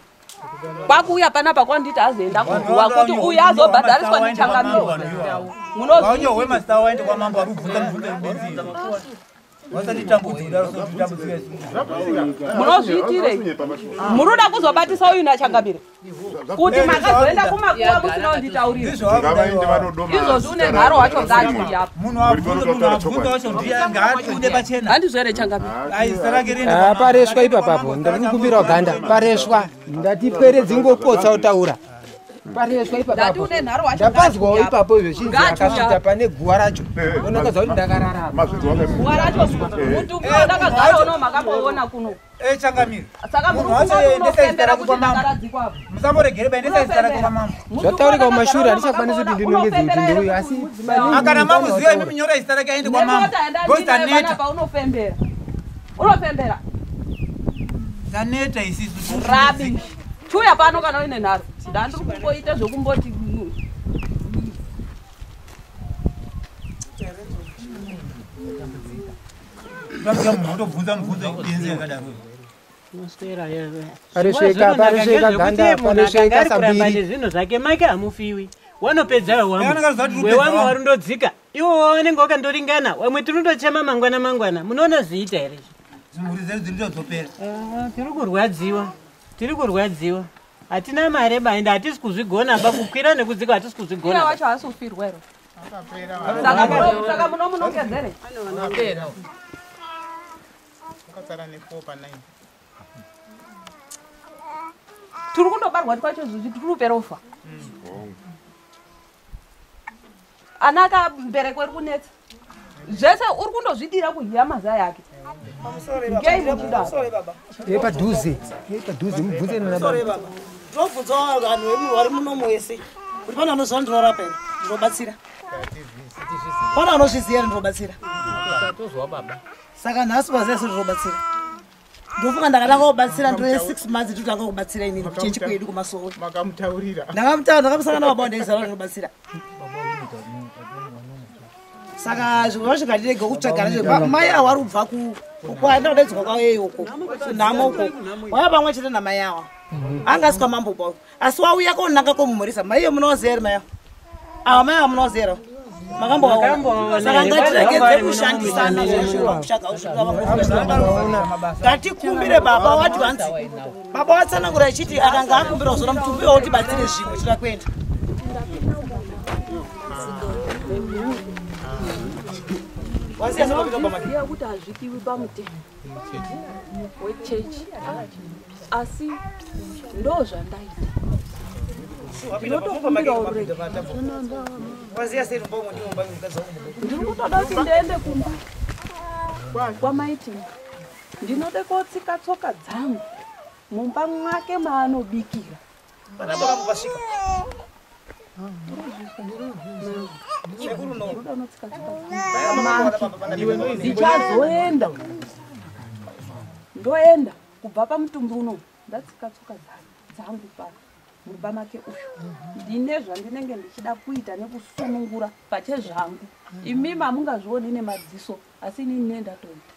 kwakuuya panapa kwanditi azoenda kuguwa kuti uyu azobhadhariswa nechangamire munozviitirei munoda kuzobatisa uyu nachangamire kuti makazoenda kumakuwa musina kunditaurira izvozvi une nharo wacho ngati handizvere changamire pareswa ipapapo ndakukumbira Ganda pareswa ndatipwere dzingopotsa utaura pareswa ipapapo ndapazwawo ipapo izvo chinzi akasvika pane guwa racho unakaza kuti ndakararama guwa racho mutumbi wandakagara uno makapoona kuno changamire saka munofembera kuti ndakaradzikwapo musamboregere baendesa zita rake kwamambo zvataurika mumashure handichakwanisi kuti ndinongedze kuti ndouyu asi akana mamuziva imi minyora zita rake aende kwamambo gostaneta paunofembera unofembera zaneta isisu rabi chuya pano kana uine nharo ndandiri kungoita zvokumboti ndobvunza mubvunzo benzi yakadaro paresveka sabiri zvinhu zvake make hamufiwi wanopedza wewamwe warundodzika iwo wanenge wakandoringana wamwe tirindochema mangwana munoona zviita here zimhuri zedu dziritodzopera tiri kurwadziwa hatina mari baenda hatisi kuzvigona ba kukwira nekudzika hatisi kuzvigona wacho hasi ufirwero saka munomunongedzere tiri kundobarwa kwacho zvichi tiri kupera ufa ana akaberekwa ri kunetsa zvese uri kundozvidira kuhiya mazai ake ngei muchida padhuze mubvunze ndinobvunza vanhu vemu vari munomo wese kuti pane anoziva ndinorapa here ndinobatsira pane anozviziva here ndinobatsira saka nhasi wazese ndinobatsira ndofunga ndakatanga kubatsira ndine 6 months ndotanga kubatsira inini kuchechi kwedu kumasoro ndakamutaura ndakamusangana baba ndaiziva ndinobatsira saka zvinova zvingatirege kutsvagara mai awo ari kubva kwaenda kudaidzwa kwayeyo uko nhamo uko waya pamwe chete namai awo anga asika mambo kwawo asi wauya konanga komumhurisa mai iyo munoziya ere mai awo ava mai ava munoziya saka ngatiregedze kushandisana ngatikumbire baba wadvanzi baba watsanangura ichiti akanga akumbira kuzora mutumbi wautibatsire zvimwe tira kuenda wasiyaia kuti hazvikiwi pamutemo wechechi asi ndo zvandaita ndinotokumbira urege ndiri kutoda kuti ndiende kumba kwamaitini ndinode kotsika tsoka dzangu mumba mwake maanobikira ndichazoenda ndoenda kubva pamutumbi uno ndatsika tsoka dzangu pano mumba make uyu ndine zvandinenge ndichida kuita nekusunungura pachezvangu imi mamungazvioni nemadziso asi inini nendatoita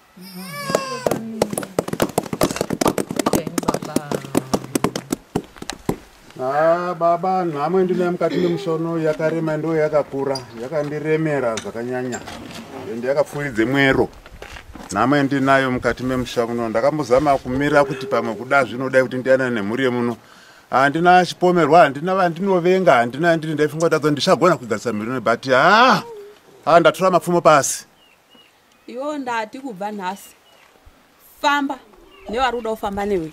baba nhamo ndine mukati memushono yakarema ndo yakakura yakandiremera zvakanyanya ende yakapfuuridze mwero nhamo ndinayo mukati memusha muno ndakambozama kumira kuti pamwe kuda zvinodai kuti ndiana nemhuri yemuno handina chipomerwa handina vandinovenga handina ndiri ndaifunga kuti ndichagona kugarisa mhuri but ndatora mapfumo pasi iwo ndati kubva nhasi famba nevari kuda kufamba newe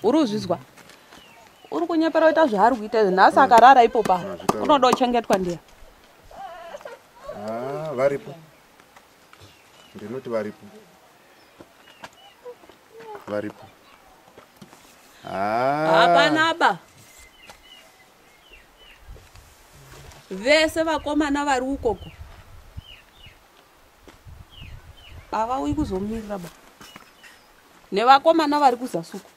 uri kuzvizwa uri kunyepera kuita zvaari kuita nhasi akarara ipo pano unoda kuchengetwa ndiya varipo ndinoti varipo hapanaba vese vakomana vari ukoko havauyi kuzomumirira ba nevakomana vari kuzasuku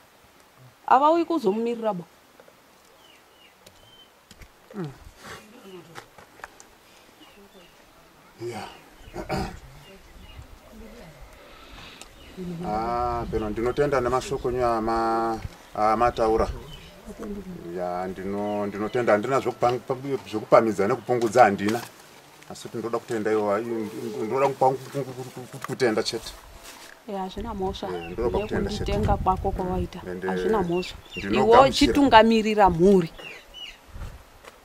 havauyi kuzomumirira ba peno ndinotenda nemashoko amataura ndinotenda handina zvokupamidza nekupungudza handina asi kuti ndoda kutenda iwa ndoda kutenda chete hazvina mhosva nekunditenga kwako kwawaita hazvina mhosva iwo chitungamirira mhuri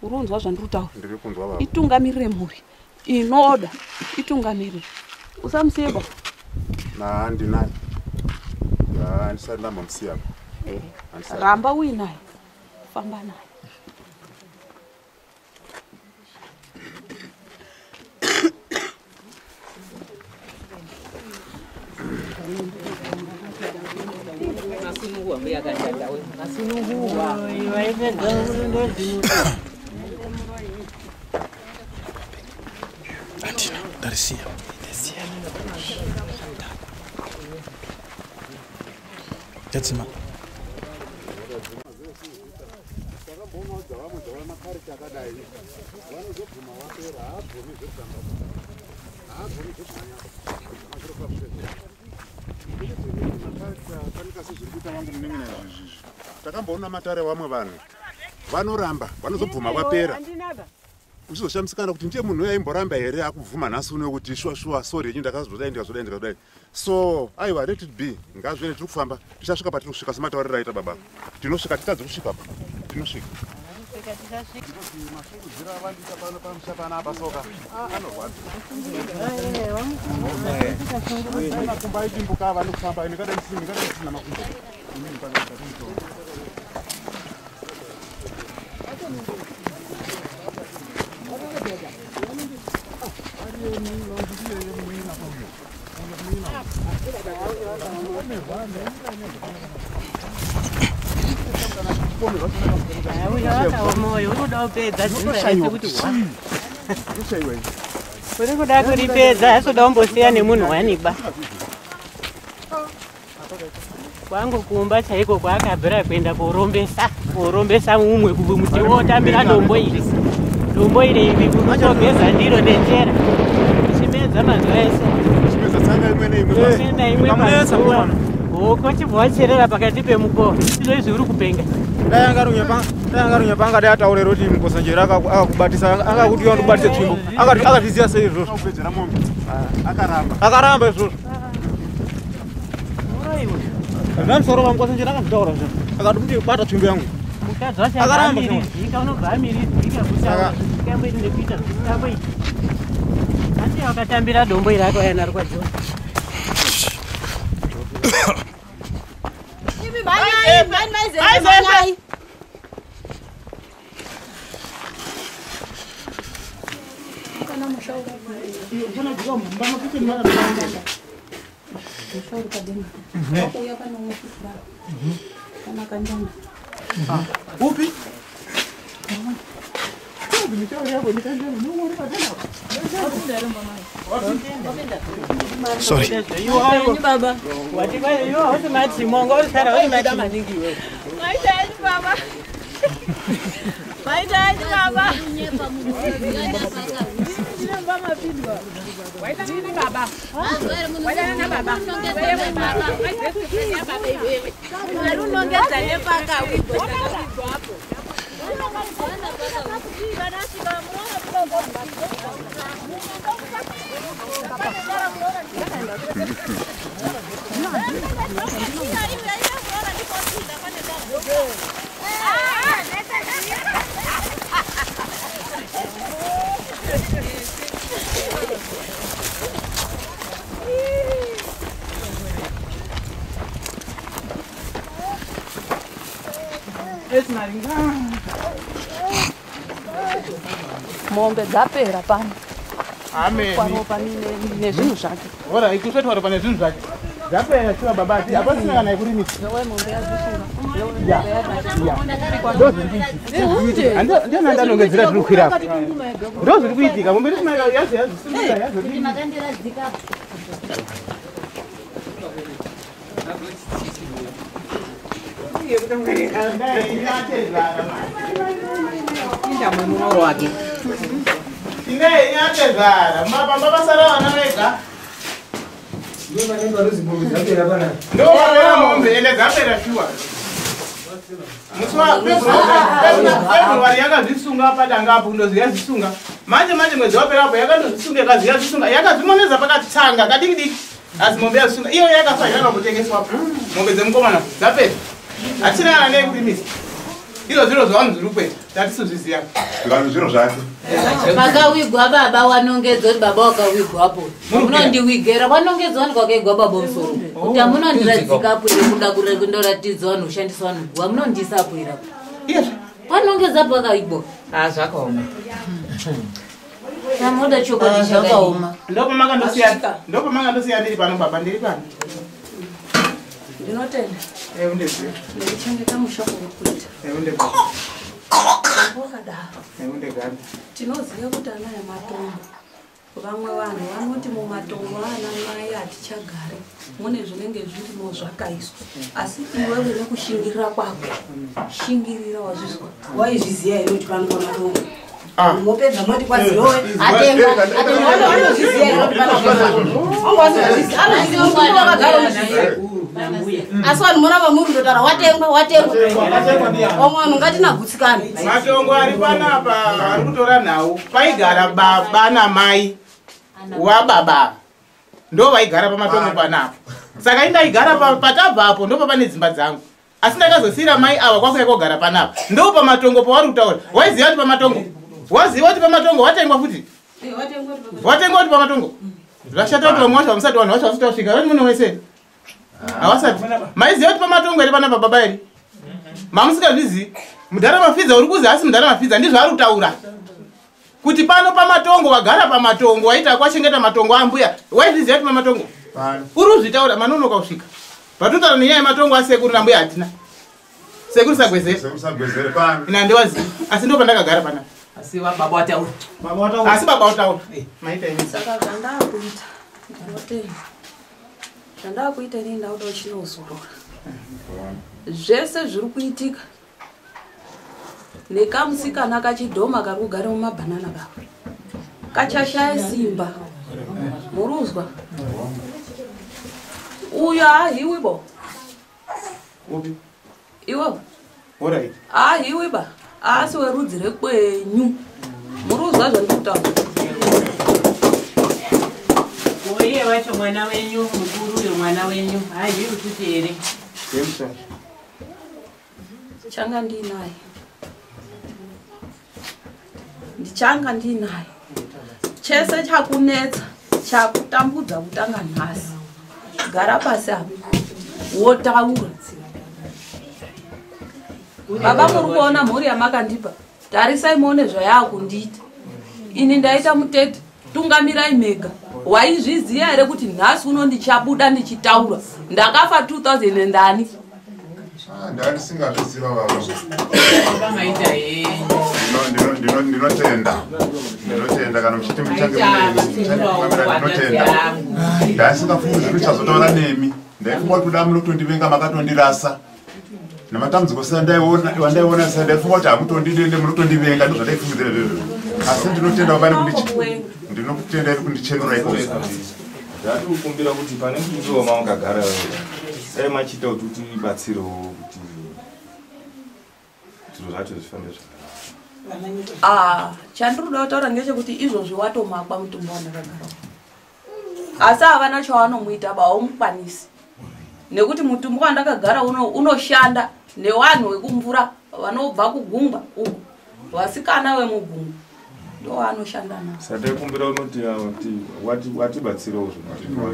uri kunzwa zvandiri kutaura itungamirire mhuri inoda itungamirire usamusiyeba handinayo handisati ndambomusiyaba ramba uinayo famba nayo Darcia. Yatsima. takamboona matare vamwe vanhu vanoramba vanozobvuma vapera uchizoshamisikana kuti ndiye munhu yaimboramba here akubvuma nhasi uno kuti shuwa sorry inyi ndakazodai ndikazodai so aiwa let it be ngazvene tiri kufamba tichasvika patiri kusvika semataurira aita baba tinosvika titadze kusvika pa tinosvika makumbo aitimbuka ava nokufamba ndikadai ndisina makumbo uri kuda kuripedza asi uda kumbosiya nemunhu waniba kwangu kumba chaiko kwaakabvira kuenda korombesa mumwe muti wotambira dombo iri ivi kunotogeza ndiro nenjera kupedza mazuva ese. Hoko chibvacherera pakati pemukowa izvo izvi uri kupenga. Dai angarunya panga dai ataurera kuti Mukosonjera akakubatisa angakuti wandobatisa tsvimbo akatiziya sei izvozvo. Akaramba izvozvo. Ndamusoro waMukosonjera akazvitaura zvino akati kuti bata tsvimbo yangu. Mukadzi wacho akamirizika unobva amirizika kutamboiri nekuita tamboiri. Asi wakatambira dombo iri akauya naro kwaJoni. Upi? Sorry. You baba. What you are mad Mongo Sarah Madam Anigi. My dad, Baba. My dad, Baba. Mombe dzapera pano. Amen. Pano nezvinhu zvake. Ora ikusvetwa pane zvinhu zvake. Dzapera shuwa babati. Apa sina kana ikurimisa. Wewe mombe yazvishura. Ndio ndanongedzera tiri kukwira apa. Ndo zviri kuitika. Mombe risina yazvisimuka yazodini. Ingatezara mabamba basara vana vega ndo vavera mombe ende dzapera shuwa february yakazvisunga padangapo ndozi yazvisunga manje mwedzi waperapo yakandozvisunga yakazvisunga yakazvimoneza pakatanga kadikidiki asi mombe yazvisunga iyo yakafa yakabotengeswapo mombe dzemukomana dzapera hatinana nekurimisa izvo zviro zvavanhu zviri kweta tatisozviziva zviro zvake makawigwa baba wanongedza kuti baba wakawigwapo munondiwigera wanongedza wani kwakaigwa baba musoro kuti hamunondiradzikapo iri kuda kundoratidza vanhu kushandisa vanhu guwa munondisapo irapo wanongedzapo akawigwa zvakaoma namoda chokwadi zvakaoma ndopamakandosiya ndiri pano baba ndiri pano ndinotenda ndirichengeta mushoko wekuita wakadaro tinoziva kuti ana ematongo vamwe vanhu vanoti mumatongo ana mai hatichagare mune zvinenge zvirimo zvakaiswa asi iwewe nekushingirira kwako shingirira wazvizwa waizviziva here kuti pano pamatongo mopedza moti kwazirowe asi vanhu morava muri ndotara watengwa omwe vanhu ngatinagutsikana matongo ari panapa ari kutora nhau paigara baba namai wababa ndo vaigara pamatongo panapa saka indaigara patabvapo ndopa pane dzimba dzangu asi ndakazosiyira mai ava kwakuya kogara panapa ndo pamatongo pavari kutaura waiziva kuti pamatongo waziva kuti pamatongo watengwa futi watengwa kuti pamatongo zvashata kuti vamwe vacho vamusati vanhu vacho vasati vasvika vati muno wese havasati maiziva kuti pamatongo ere panapa baba ere mamusingazvizivi mudhara mafidza uri kuzi asi mudhara mafidza ndizvo ari kutaura kuti pano pamatongo wagara pamatongo waita kwachengeta matongo ambuya waizviziva kuti pamatongo uri kuzvitaura manonoka kusvika patotaura nenyaya yematongo asekuru nambuya hatina sekuru sagwezera ina ndiwaziva asi ndo pandakagara panapa asi baba wataura asi baba wataura maita ini saka zvandakuita ndinotenda zvandakuita inini ndauda uchinozorora zvese zviri kuitika nekamusikana kachidhoma kari kugara mumabhanana kako kachashaya simba Muruzwa. Uya hiwi bo. Obi. Iwo. Alright. Hiwi ba. Asi werudzi rekwenyu. Muruzwa zvandikutaura. Uye wacho mwana wenyu mukuru uyo mwana wenyu hayi kuti here. Changa ndinaye. Ndichanga ndinaye. Chese chakunetsa chakutambudza kutanga nhasi. Gara pasi apo. Wotaura. Baba muri kuona mhuri yamakandipa. Tarisai muone zvayakundiita. Ini ndaita mutete. Tungamirai mega. Waizviziya here kuti nhasi uno ndichabuda ndichitaura. Ndakafa 2000 ndani. Ndandisingazviziva baba. Maita he. Ndinotenda kana muchiti ndinotenda. Ndasingafungi zviri chazotaura nemi. Ndaifunga kuti kuda munotondivenga makatondirasa. Namatambudziko wandaiona sasa ndaifunga kuti hamutondidende munotondivenga ndozvandaifungidzira izvozvo. Asi ndinotenda baba ndinokutenda kundicherura ikoko. Ndatokumbira kuti pane kuiwa makagara dai machita kuti batsirewo kuti zviro zvacho zvifambe zvakanaka. Chandinoda kutaura ngechekuti izvozvi watomakwa mutumba wandakagara. Asi havana chavanomuita vaumukwanisi. Nekuti mutumba wandakagara unoshanda nevanhu vekumvura vanobva kugungwa uku. Vasikana vemugungwa ndo vanoshanda navo. Saka taikumbira unoti watibatsirewo zvino.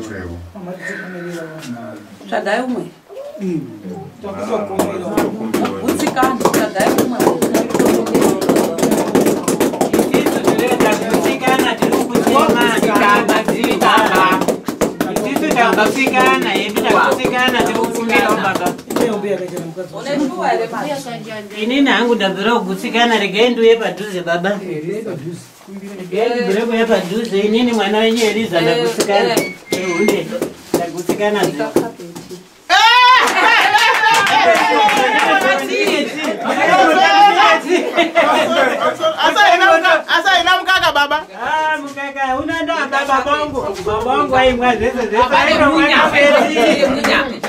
Tsvagai umwe. Utsikana tsvagai umwe. Kusikana tiri kutema tikamba itisu tambasikana yedu takusikana tiri kukumbira baba. Inini hangu ndabvira kugutsikana regai ndiuye padhuze baba. Regai ndibvire kuuya padhuze inini mwana wenyu Eliza ndagutsikana. Hunde ndagutsikana. Asa ina mukaka baba? Mukaka unanda baba bangu. Baba bangu aimwa zese.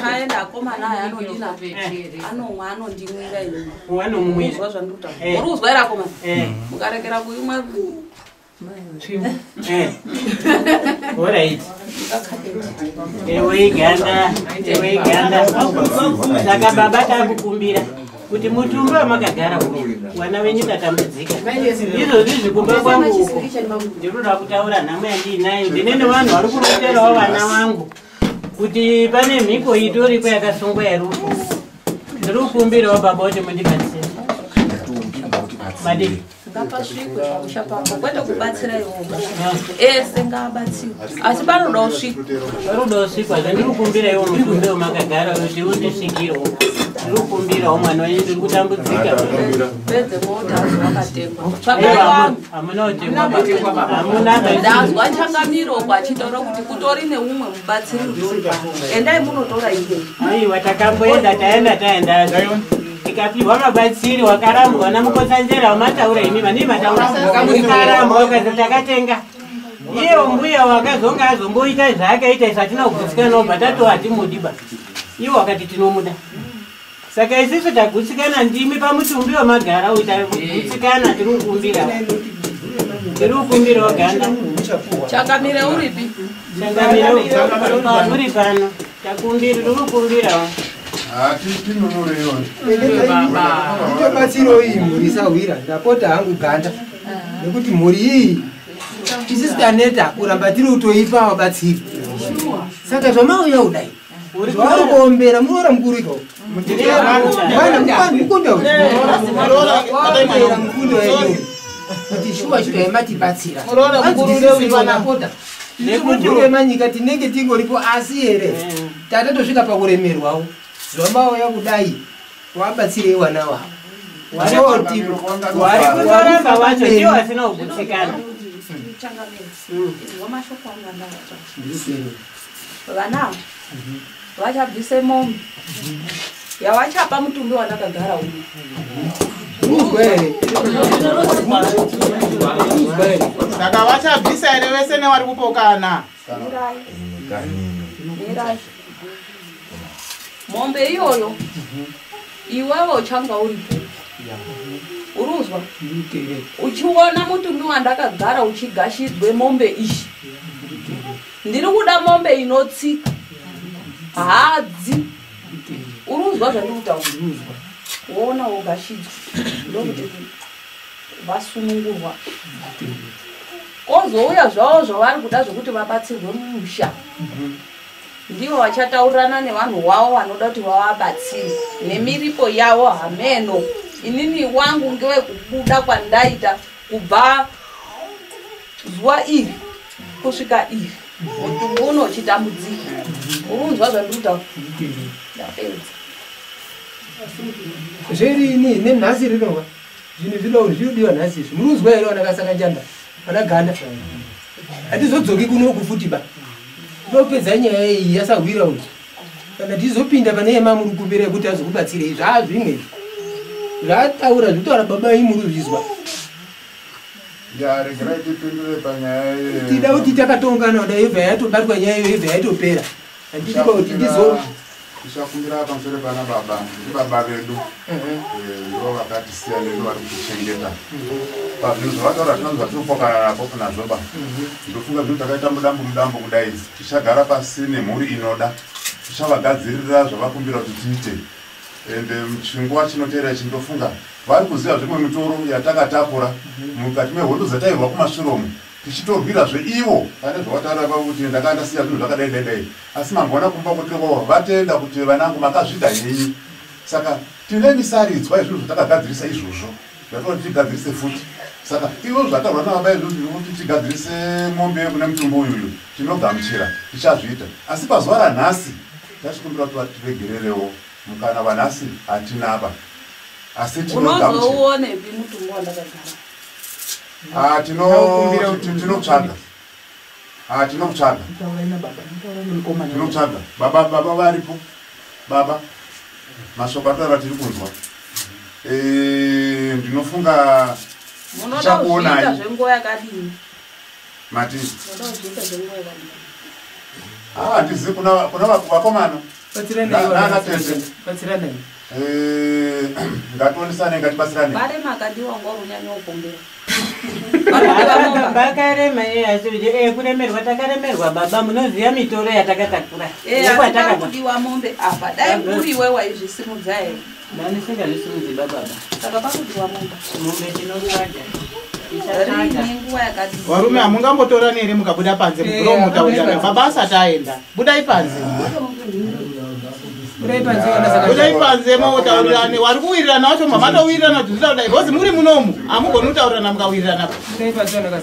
Chaenda koma naye anodina pechere. Anomwa anondimwira ine. Wanomwira. Uzwa zvandikuta. Uruzwa era koma. Mukarekera kuimwa Alright. Ewe ganda. Saka baba takukumbira kuti mutumba makagara wana wenyu tatambudzika. Izvo zvikumba kwangu uko. Ndinoda kutaura nhamo yandinayo. Ndine nevanhu vari kuroterawo vana vangu kuti pane mhiko itoripo yakasungwa yerufu. Ndiri kukumbirawo baba kuti mundibatsire. Madiki. ngapasvikwe pamusha pako kwete kubatsira iwo ese ngabatsiwe asi panoda usvikwa ndiri kukumbira iwo mutumbe wamakagara kuti undisvikirwo ndiri kukumbirawo mwana wenyu ndiri kutambudzika pedze mota zvakatemwa ndazwa changamiro kwachitaura kuti kutori neumwe mubatsiri endai munotora iye aiwa takamboenda taenda tikapihwa mabatsiri wakarambwa namukosanjera wamataura imi vane mataura mukarambwa ukazi takatenga iye mbuya wakazonga azomboita zvaakaita isatina kugutsikana nobva tatowa hatimudiba iwo wakati tinomuda saka isisu tagutsikana ndimi pamutumbi wamagara uita kugutsikana tiri kukumbirawo ganda changamire uripi uri pano takumbiri tiri kukumbirawo batsiro iyi mhuri sawira ndapota hangu ganda nekuti mhuri iyi isisi taneta kuramba tiri kutoipa vabatsiri saka zvamauya kudai zvavari kuombera munoora mukuru ikao mukunda mukunda wenyu kuti shuwa chitoematibatsira anziivanapota nekudhuru wemanyika tinenge tingoripo asi here tatatosvika pakuremerwawo zvamauya kudai wabatsirei wana wavo wari kutoramba wacho ndiwo asina kugutsikana vana vachabvise mombe yavachapa mutumbi wandakagara uno saka vachabvisa ere vese nevari kupokana? Mombe iyoyo iwewe uchanga uripo uruzwa uchiona mutumbi wandakagara uchigashidzwe mombe ishi ndiri kuda mombe inotsika hadzi uruzwa zvandiri kutaura woona wogashidzwa ndokuti vasunungurwa kozouya zvavo zvavari kuda zvokuti vabatsirwe mumusha ndivo vachataurirana nevanhu wavo vanoda kuti vavabatsire nemiripo yavo hameno. Inini wangu ngewekubuda kwandaita kubva zuva iri kusvika iri mutumbi unochitambudzika urunzwa zvandiri kutaura ndapedza zverini nenhasi rinova zvinhu zvino zvinodiwa nhasi izvi murunzwa here vanakasaka njanda vanaganda handizodzoki kunoku futi ba ndopedza nyaya iyi yasahwira uti kana ndizopinda pane yema muri kumbira yekuti azokubatsirei zvazvimwe zvataura zvitaura baba imuruzvizwa yaregerai tipindure panyaya tida kuti takatongana da yobva yatobatwa nyaya iyo yobva yatopera handidiba kuti tichakumbira pamusoro pana baba ndi baba vedu ndo vakatisiya nendo vari kutichengeta pazvinhu zvavataura tinonzwa tiripokana napo kunazvoba ndofunga zvinhu takaita mudambu kudai tichagara pasi nemhuri inoda tichavagadzirira zvavakumbira kuti tiite ende chinguva chinoteera chindofunga vari kuziva zvimwe mitoro yatakatapura mukati mehondo dzatairwa kumashuromu tichitorwirazve ivo pane zvavataura kuti ndakandasiya zvinhu zvakadaidai asi mangona kumba kuti vatenda kuti vanangu makazvida nyenyi saka tine misaridzwa yezvinhu zvatakagadzirisa izvozvo zvatoda kuti tigadzirise futi saka ivo zvataurwa navaba izvozvo kuti tigadzirise mombe kune mutumbi uyuyu tinogamuchira tichazviita asi pazuva ranhasi tachikumbira kuti tiregererewo mukana vanhasi hatinaba asi unozouonepi mutumbi wandakagara tinotsvaga baba varipo baba mashoko ataura tiri kunzwa ndinofunga munoda zvenguva yakadini mati handizivi kuna vakomana nanatete ngationesane ngatibatsirane varema akadiwa ngaurunyanya ukumbira vakarema kuremerwa takaremerwa baba munoziva mitoro yatakatakura kudiwa mombe apa dai kuriwe waizvisimudza here nanisingazvisimudzi bababa saka pakudiwa mombe tinotsvaga nguva yakadini varume hamungambotorani here mukabuda panze muguromutaurana baba asati aenda budai panze budai panze mautaurirane vari kuwirirana wacho mamatowirirana dzizitaudai rozi muri munomu hamugoni kutaurirana mukawiriranapo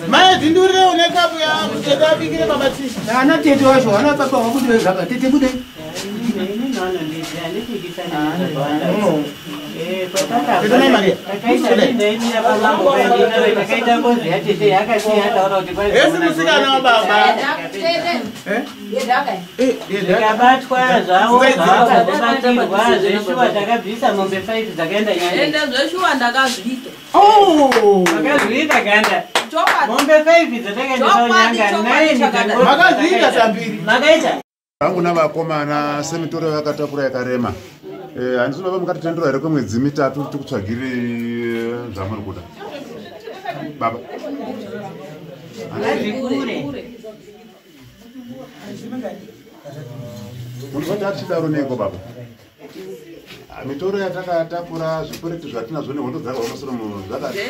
mae dzindurirewo nekapu yatete abikire baba tisha ana tete wacho wana papa wakuti wezvaka tete budai esi musikana wababa ndikabatwa zvavo zvakabatirwa zveshuwa takabvisa mombe 5 dzakaenda ende zveshuwa ndakazviita akazviita ganda mombe 5 dzatakaendesa nyanga 9 makaziita sambiri makaita vangu navakomana semitoro yakatakura yakarema handisi baba mukatitandura here kwemwedzi mitatu tikutsvagiri zvamuri kuda baba munofati achidaro neiko baba mitoro yatakatakura zvikwereti zvatinazvo nehondo dzaka vamasoro zvakaarit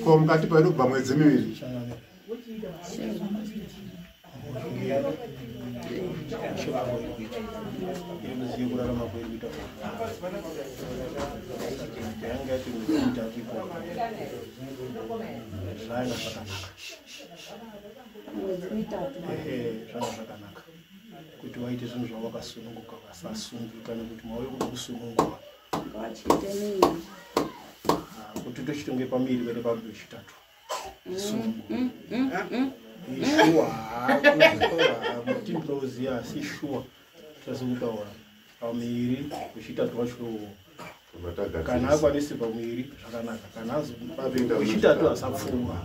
ko mukati paino kubva mwedzi miviri kuti waite zvinhu zvawakasununguka vasasunguka nekuti mauye kuda kusununguka kuti tochitonge pamiri kwete pamiri wechitatu shuwa mutimburoziya asi shuwa tasokutaura pamiri wechitatu wacho kana akwanisi pamwiri zvakanaka kana azopa wechitatu asapfuura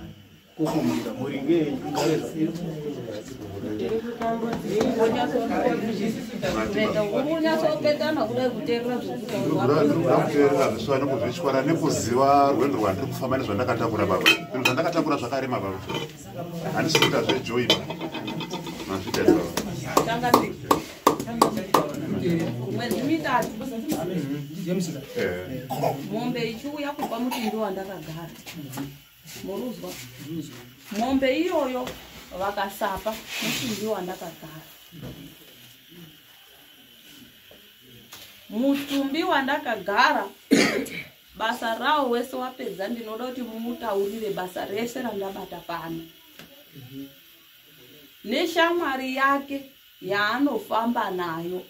kukumbira muringe igare zviswana kuzvityara nekuziva rwendo rwandiri kufamba nezvandakatakura baba zvinhu zvandakatakura zvakarema baba handisi kuita zvejoyi mazvitati baba mwedzi mitatu mombe ichiuya kubva mutindo wandakagara muruzwa mombe iyoyo vakasapa mutindo wandakagara mutumbi wandakagara basa rawo wese wapedza ndinoda kuti mumutaurire basa rese randabata pano neshamwari yake yaanofamba nayo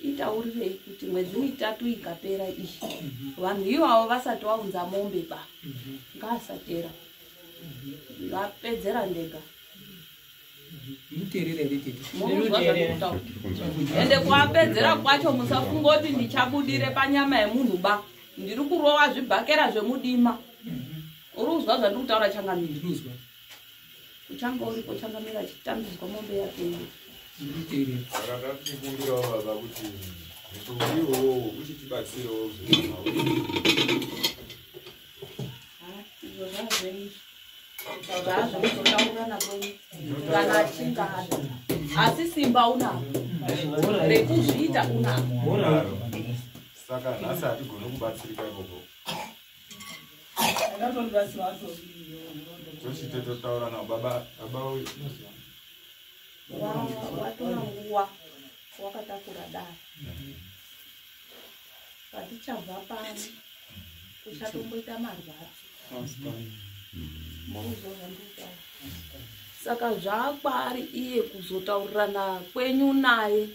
itaurirei kuti mwedzi mitatu ikapera ishi vanhu ivavo vasati vaunza mombe ba ngaasatera ngapedzera ndega ende kuapedzera kwacho musafungoti ndichabudire panyama yemunhu ba ndiri kurova zvibhakera zvemudima uri kuzwa zvandiri kutaura changamiri uchanga uripo changamira chitambidzwa mombe yake rakatikumbirawo baba kuti mutumbiwo uchitibatsirewo zvazvamuzotaurana kwenyu kana achinga ada asi simba unaro rekuzviita unaro saka nhasi hatigone kubatsirika ikoko tochite totaura nao baba watora nguva wakatakura dare patichabva pano uchatomboita marwadzo saka zvaakwari iye kuzotaurirana kwenyu naye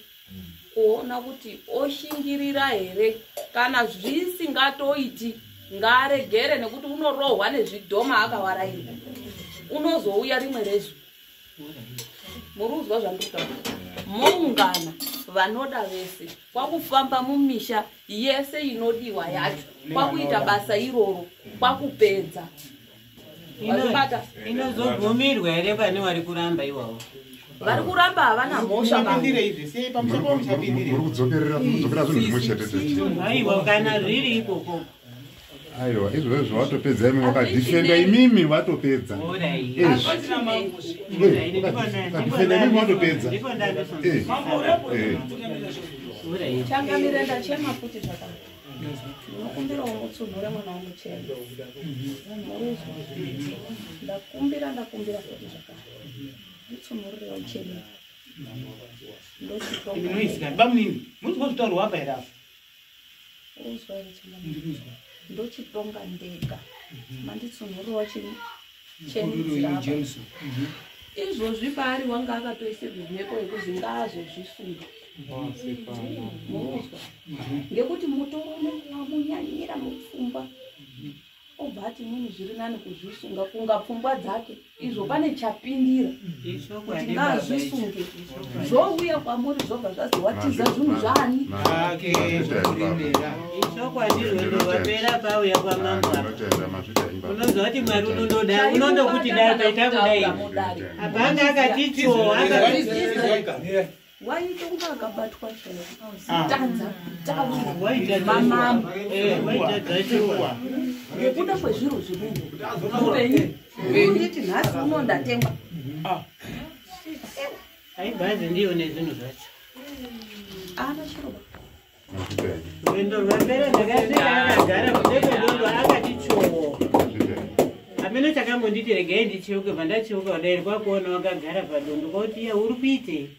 kuona kuti oshingirira here kana zvisingatoiti ngaaregere nekuti unorohwa nezvidhoma akawaraira unozouya rimwe rezu muruzwa zvandikutaura moungana vanoda vese kwakufamba mumisha yese inodiwa yacho kwakuita basa iroro kwakupedza inozobvumirwa here pane vari kuramba iwavo vari kuramba havana mhosva kudzokerera zvinhu zvimwe chete aiwa kana zviri ikoko aiwa izvozvo watopedza imi wakadhifenda imimi watopedza wakadhifenda imimi watopedza changamire ndachema futi zvakanaka ndinokumbirawo mutsunhure mwana wamuchena ndakumbira futi zvakanaka nditsunhurirewo chena ndochitonga ndega manditsunhurirewo chenidzirapa izvozvi paari wanga akatoisirwa mhepo yekuzi ngaazozvisunga muzwa ngekuti mutoro unenge wamunyanyira mupfungwa obva ati munhu zviri nani kuzvisunga kunga pfungwa dzake izvo pane chapindira kuti ngaazvisunge zvouya kwamuri zvobva zvazi watiza zvinhu zvaani ishokwandirwendovapera pauya kwamamba unozwa kuti mwari unondoda unondokuti dai kaita kudai apanga akaticho waitonga akabatwa tanza kutaura ngekuda kwezviro zvimunhu upenyu unditi nhasi unondatengwa aibhazi ndiyo nezvinhu zvacho ana chiroba rwendo rwapera ndakasvika akagara kudekedondo akati chowo amene chakambonditi regai ndicheuke vandachiuka kudai kwakuona wakagara padondo kwauti iya uri kuitei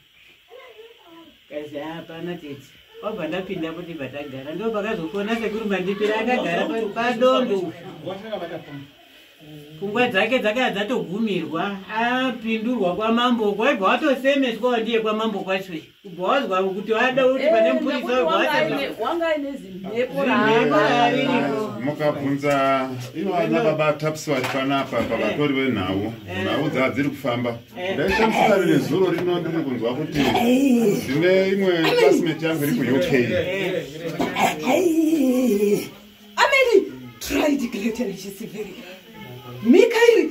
kazi hapana tete wabva ndapinda kuti batagara ndo pakazokona sekuri mandipira akagara padondo pfungwa dzake dzakaya dzatogumirwa apindurwa kwamambo kwaibva watosemeswa ndiye kwamambo kwacho kubva wazwa kuti wada kuti pane mupurisa wanga aine zimhepo mukabvunza ivo ana baba tapsi vari panapa pavatori venhau nhau dzava dziri kufamba ndaishamisa rine zuro rino ndiri kunzwa kuti ndine imwe classmate yangu iri kuuk Amelie, try to get her. She's very. Mikael.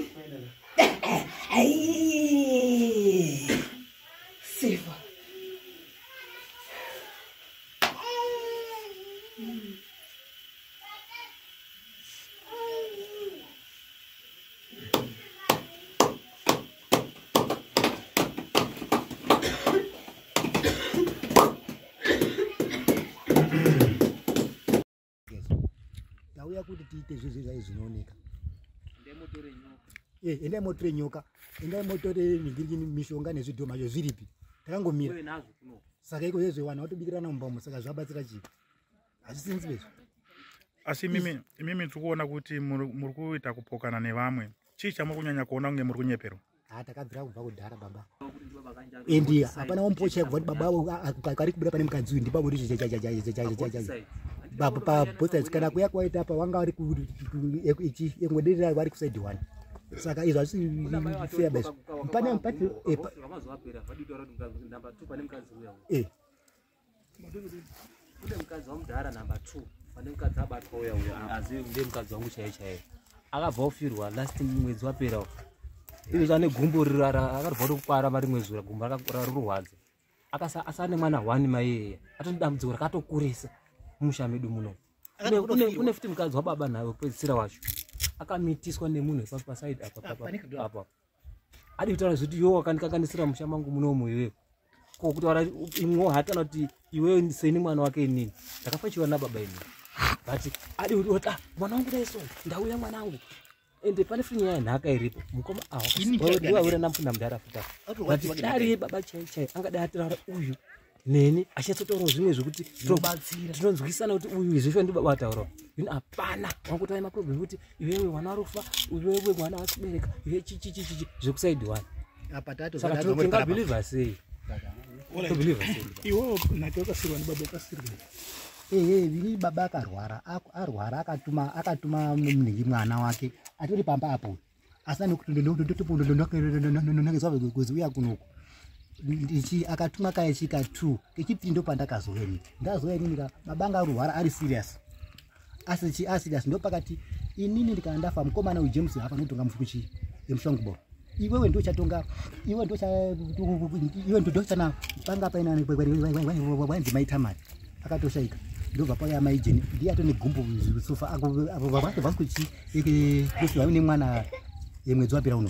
Safer. Ndauya kuti tiite zvizvi zvai zvinooneka. Endai motore nyoka, endai motore mishonga nezvidhoma zvo zviripi. Takangomira. Saka iko zvezve wana watobikirana mumbamu saka zvabatsira chii. Hazvisinzi bezvo. Asi mimi tiri kuona kuti muri kuita kupokana nevamwe. Chii chamuri kunyanya kuona kunge muri kunyeperwa? Takabvira kubva kudhara baba. Endi hapana wampocha kubva baba akari kubuda pane mukadzi ndi baba uri baba botsai kana kuya kwaita apa wanga vari ichi engwederera vari kuside 1 saka izvo asi fair base pane mpati vamazowapera vaditaura kuti namba 2 pane mukadzi uya kune mukadzi wamudhara namba 2 pane mukadzi abatwa uya asi ndiye mukadzi wangu chaiye akabva ofirwa last mwedzi wapera izvo zvane gumbo akaribva kukwara mari mwezi gumbo rarurwadza asane mwana 1 maiyeye atoni dambudziko rakatokurisa musha medu muno kune futi mukadzi wababa nawe kupedzisira wacho akamitiswa nemunhu pasaidi apa adi kutaura kuti iwe wakandikakanisira musha mangu munomu iwewe kokutaura imwe hatana kuti iwewe seni mwana wake inini ndakafachiwa nababa inini but adi kuti mwana wangu daiso ndauya mwanangu ende pane futi nyaya yenhaka iripo mukoma awawira namupinda mudhara futa but dari baba chai angadai atirara uyu neni achatsotaurawo zvimwe zvokuti tinonzwisana kuti uyu izvizvo ndibaba ataurawo ini hapana wangotaura maproblem kuti iwewe mwana warufa iwewe mwana wasibereka iwe chichichichi zvekusaidi 1 saka tingabhilivha sei iwewo nake wakasirwa ndibaba wakasirwa ini baba arwara akatuma munhingi mwana wake atori pamba apo asina nekuti ndondokuzi uya kunoku ichi akatuma kaechika 2 kechipiri ndo pandakazoeni ndazoeni baba anga arwara ari serious aserious ndo pakati inini ndikandafa mukomana uJames hapa notonga mufukuchi emushwangubo iwewe ndo chatonga iwe ndo ndochana panga paina wanzi maitamari akatoshaika ndobva paya maijeni ndiye atone gumbo sofa avo vakuchi kuti vane mwana yemwedzi wapera uno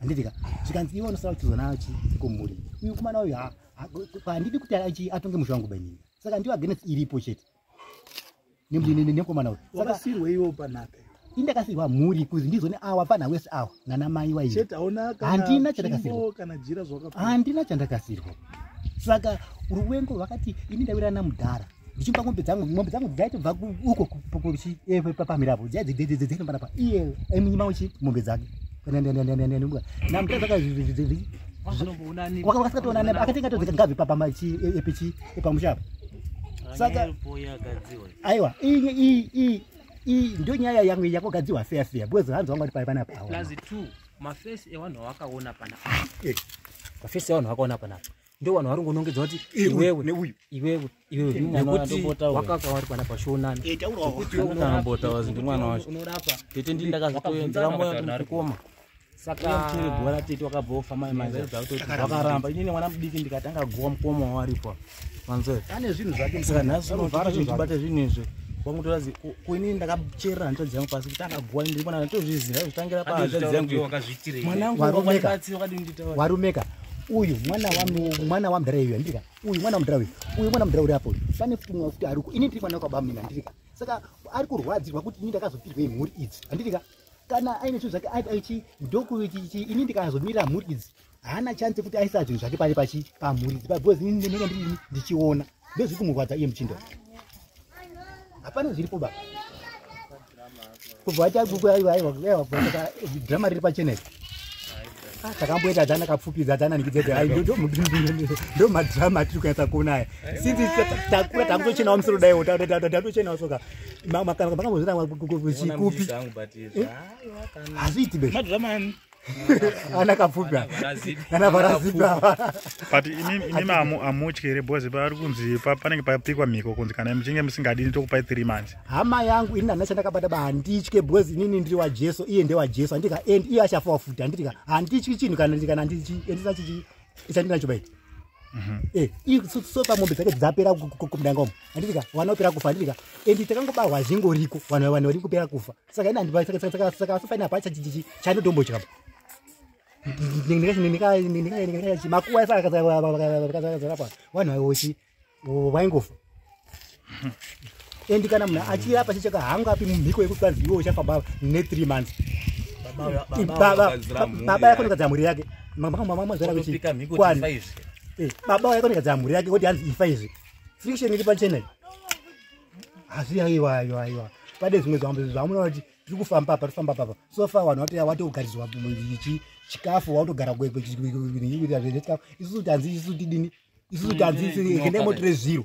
andidika zvikanzi iwe unosara kutizona chikomuri uyu kumana uyu handidi kuti atonge musha wangu banyini saka ndiwo agenesi iripo chete nekomana uyu wakasirwa iwo panapa indakasirwa mhuri kuzi ndizone awa pana wese awa nana mai waii handina chandakasirwa saka ruwengo rwakati ini ndawirana mudhara ndichimba ng'ombe dzangu dzaitobva uko pamirapo dzaipanapa iye aimunyima uchi mombe dzake namutazakazvivakasatoonana akatengatodzi ngabve pamushapo saka aiwa iyi ndo nyaya yangu yakogadziwa fair because hanzi wangu ati panapa mafesi evanhu vakaona panapa mafesi evanhu vakaona panapa ndo vanhu vari ngonongedza kuti iwewe nekuti wakakawari panapa shonana unorambotawazi ndi mwana wacho unorapa tete ndi ndakazitoenzera moyo ndikoma saka mtiri bora tete wakabva ofa mai wakaramba inini mwana mudiki ndikatanga gowa mukoma waripo manzwe ane zvinhu zvake saka nhasi unovhara zvibata zvinhu izvi wangutorazi kuinini ndakacherera hanzvadzi yangu pasi kuti akagowa ndiri mwana ndotozviziva zvitangira pahanzvadzi yangu mwanangu warumeka uyu mwana wamudhara uyu andika uyu mwana wamudhara uri apo pane futi mwa futi ariko ini ndiri mwana wakabamina andika saka ari kurwadzirwa kuti ini ndakazopirwa mhuri idzi andika kana aine zvinhu zvake aichi ndoku ichi ini ndikazomirira mhuri idzi haana chance kuti aisa zvinhu zvake pari pamhuri idzi because ini ndinenge ndiri ndichiona ndozviri kumurwadza iye muchindo hapana zviripo baba kubva drama riri pachenezi takamboita dzana kapfupidza dzana nikidzedza ndo madrama atiri kunyatsa kuona aya sinzi takura takutochenawo musoro daiwo tatochenawo soka makambozvina chikupi hazviiti be ana kapfupa ana varazipa but inimi amutyere bhozi pari kunzi panenge papikwa mhiko kunzi kana muchinge musingadini tokupai 3 months hama yangu ini nana chandakabata handitye bhozi inini ndiri wajesu iye ndewajesu andika and iye achafawa futi handika handityi chinhu kana handisa chichi chandinachobaita so pamombe dzake dzapera kudangomo handitika vana opera kufa handitika and takangobarwa zvingoriko vanhu vari kupera kufa saka ini handipasaka sofaina pacha chichi chandotombotya makuwa esakazarapa vanhu vaiwochi vaingofa endi kana munhu achirapa chichaka hangu api mumhiko yekuti iwo uchafamba ne3 months baba yako nokadzira mhuri yake mamazvara kuti kwani baba yako nokadzira mhuri yake kuti hanzi ifa izvi friction iri pachenai hazvi aiwa pade zvimwe zvamunoona kuti tiri kufamba papa sofa vanhu watogarizwa chikafu wautogara isusu tanzi isusu tidini isusu tanzi ende motore 0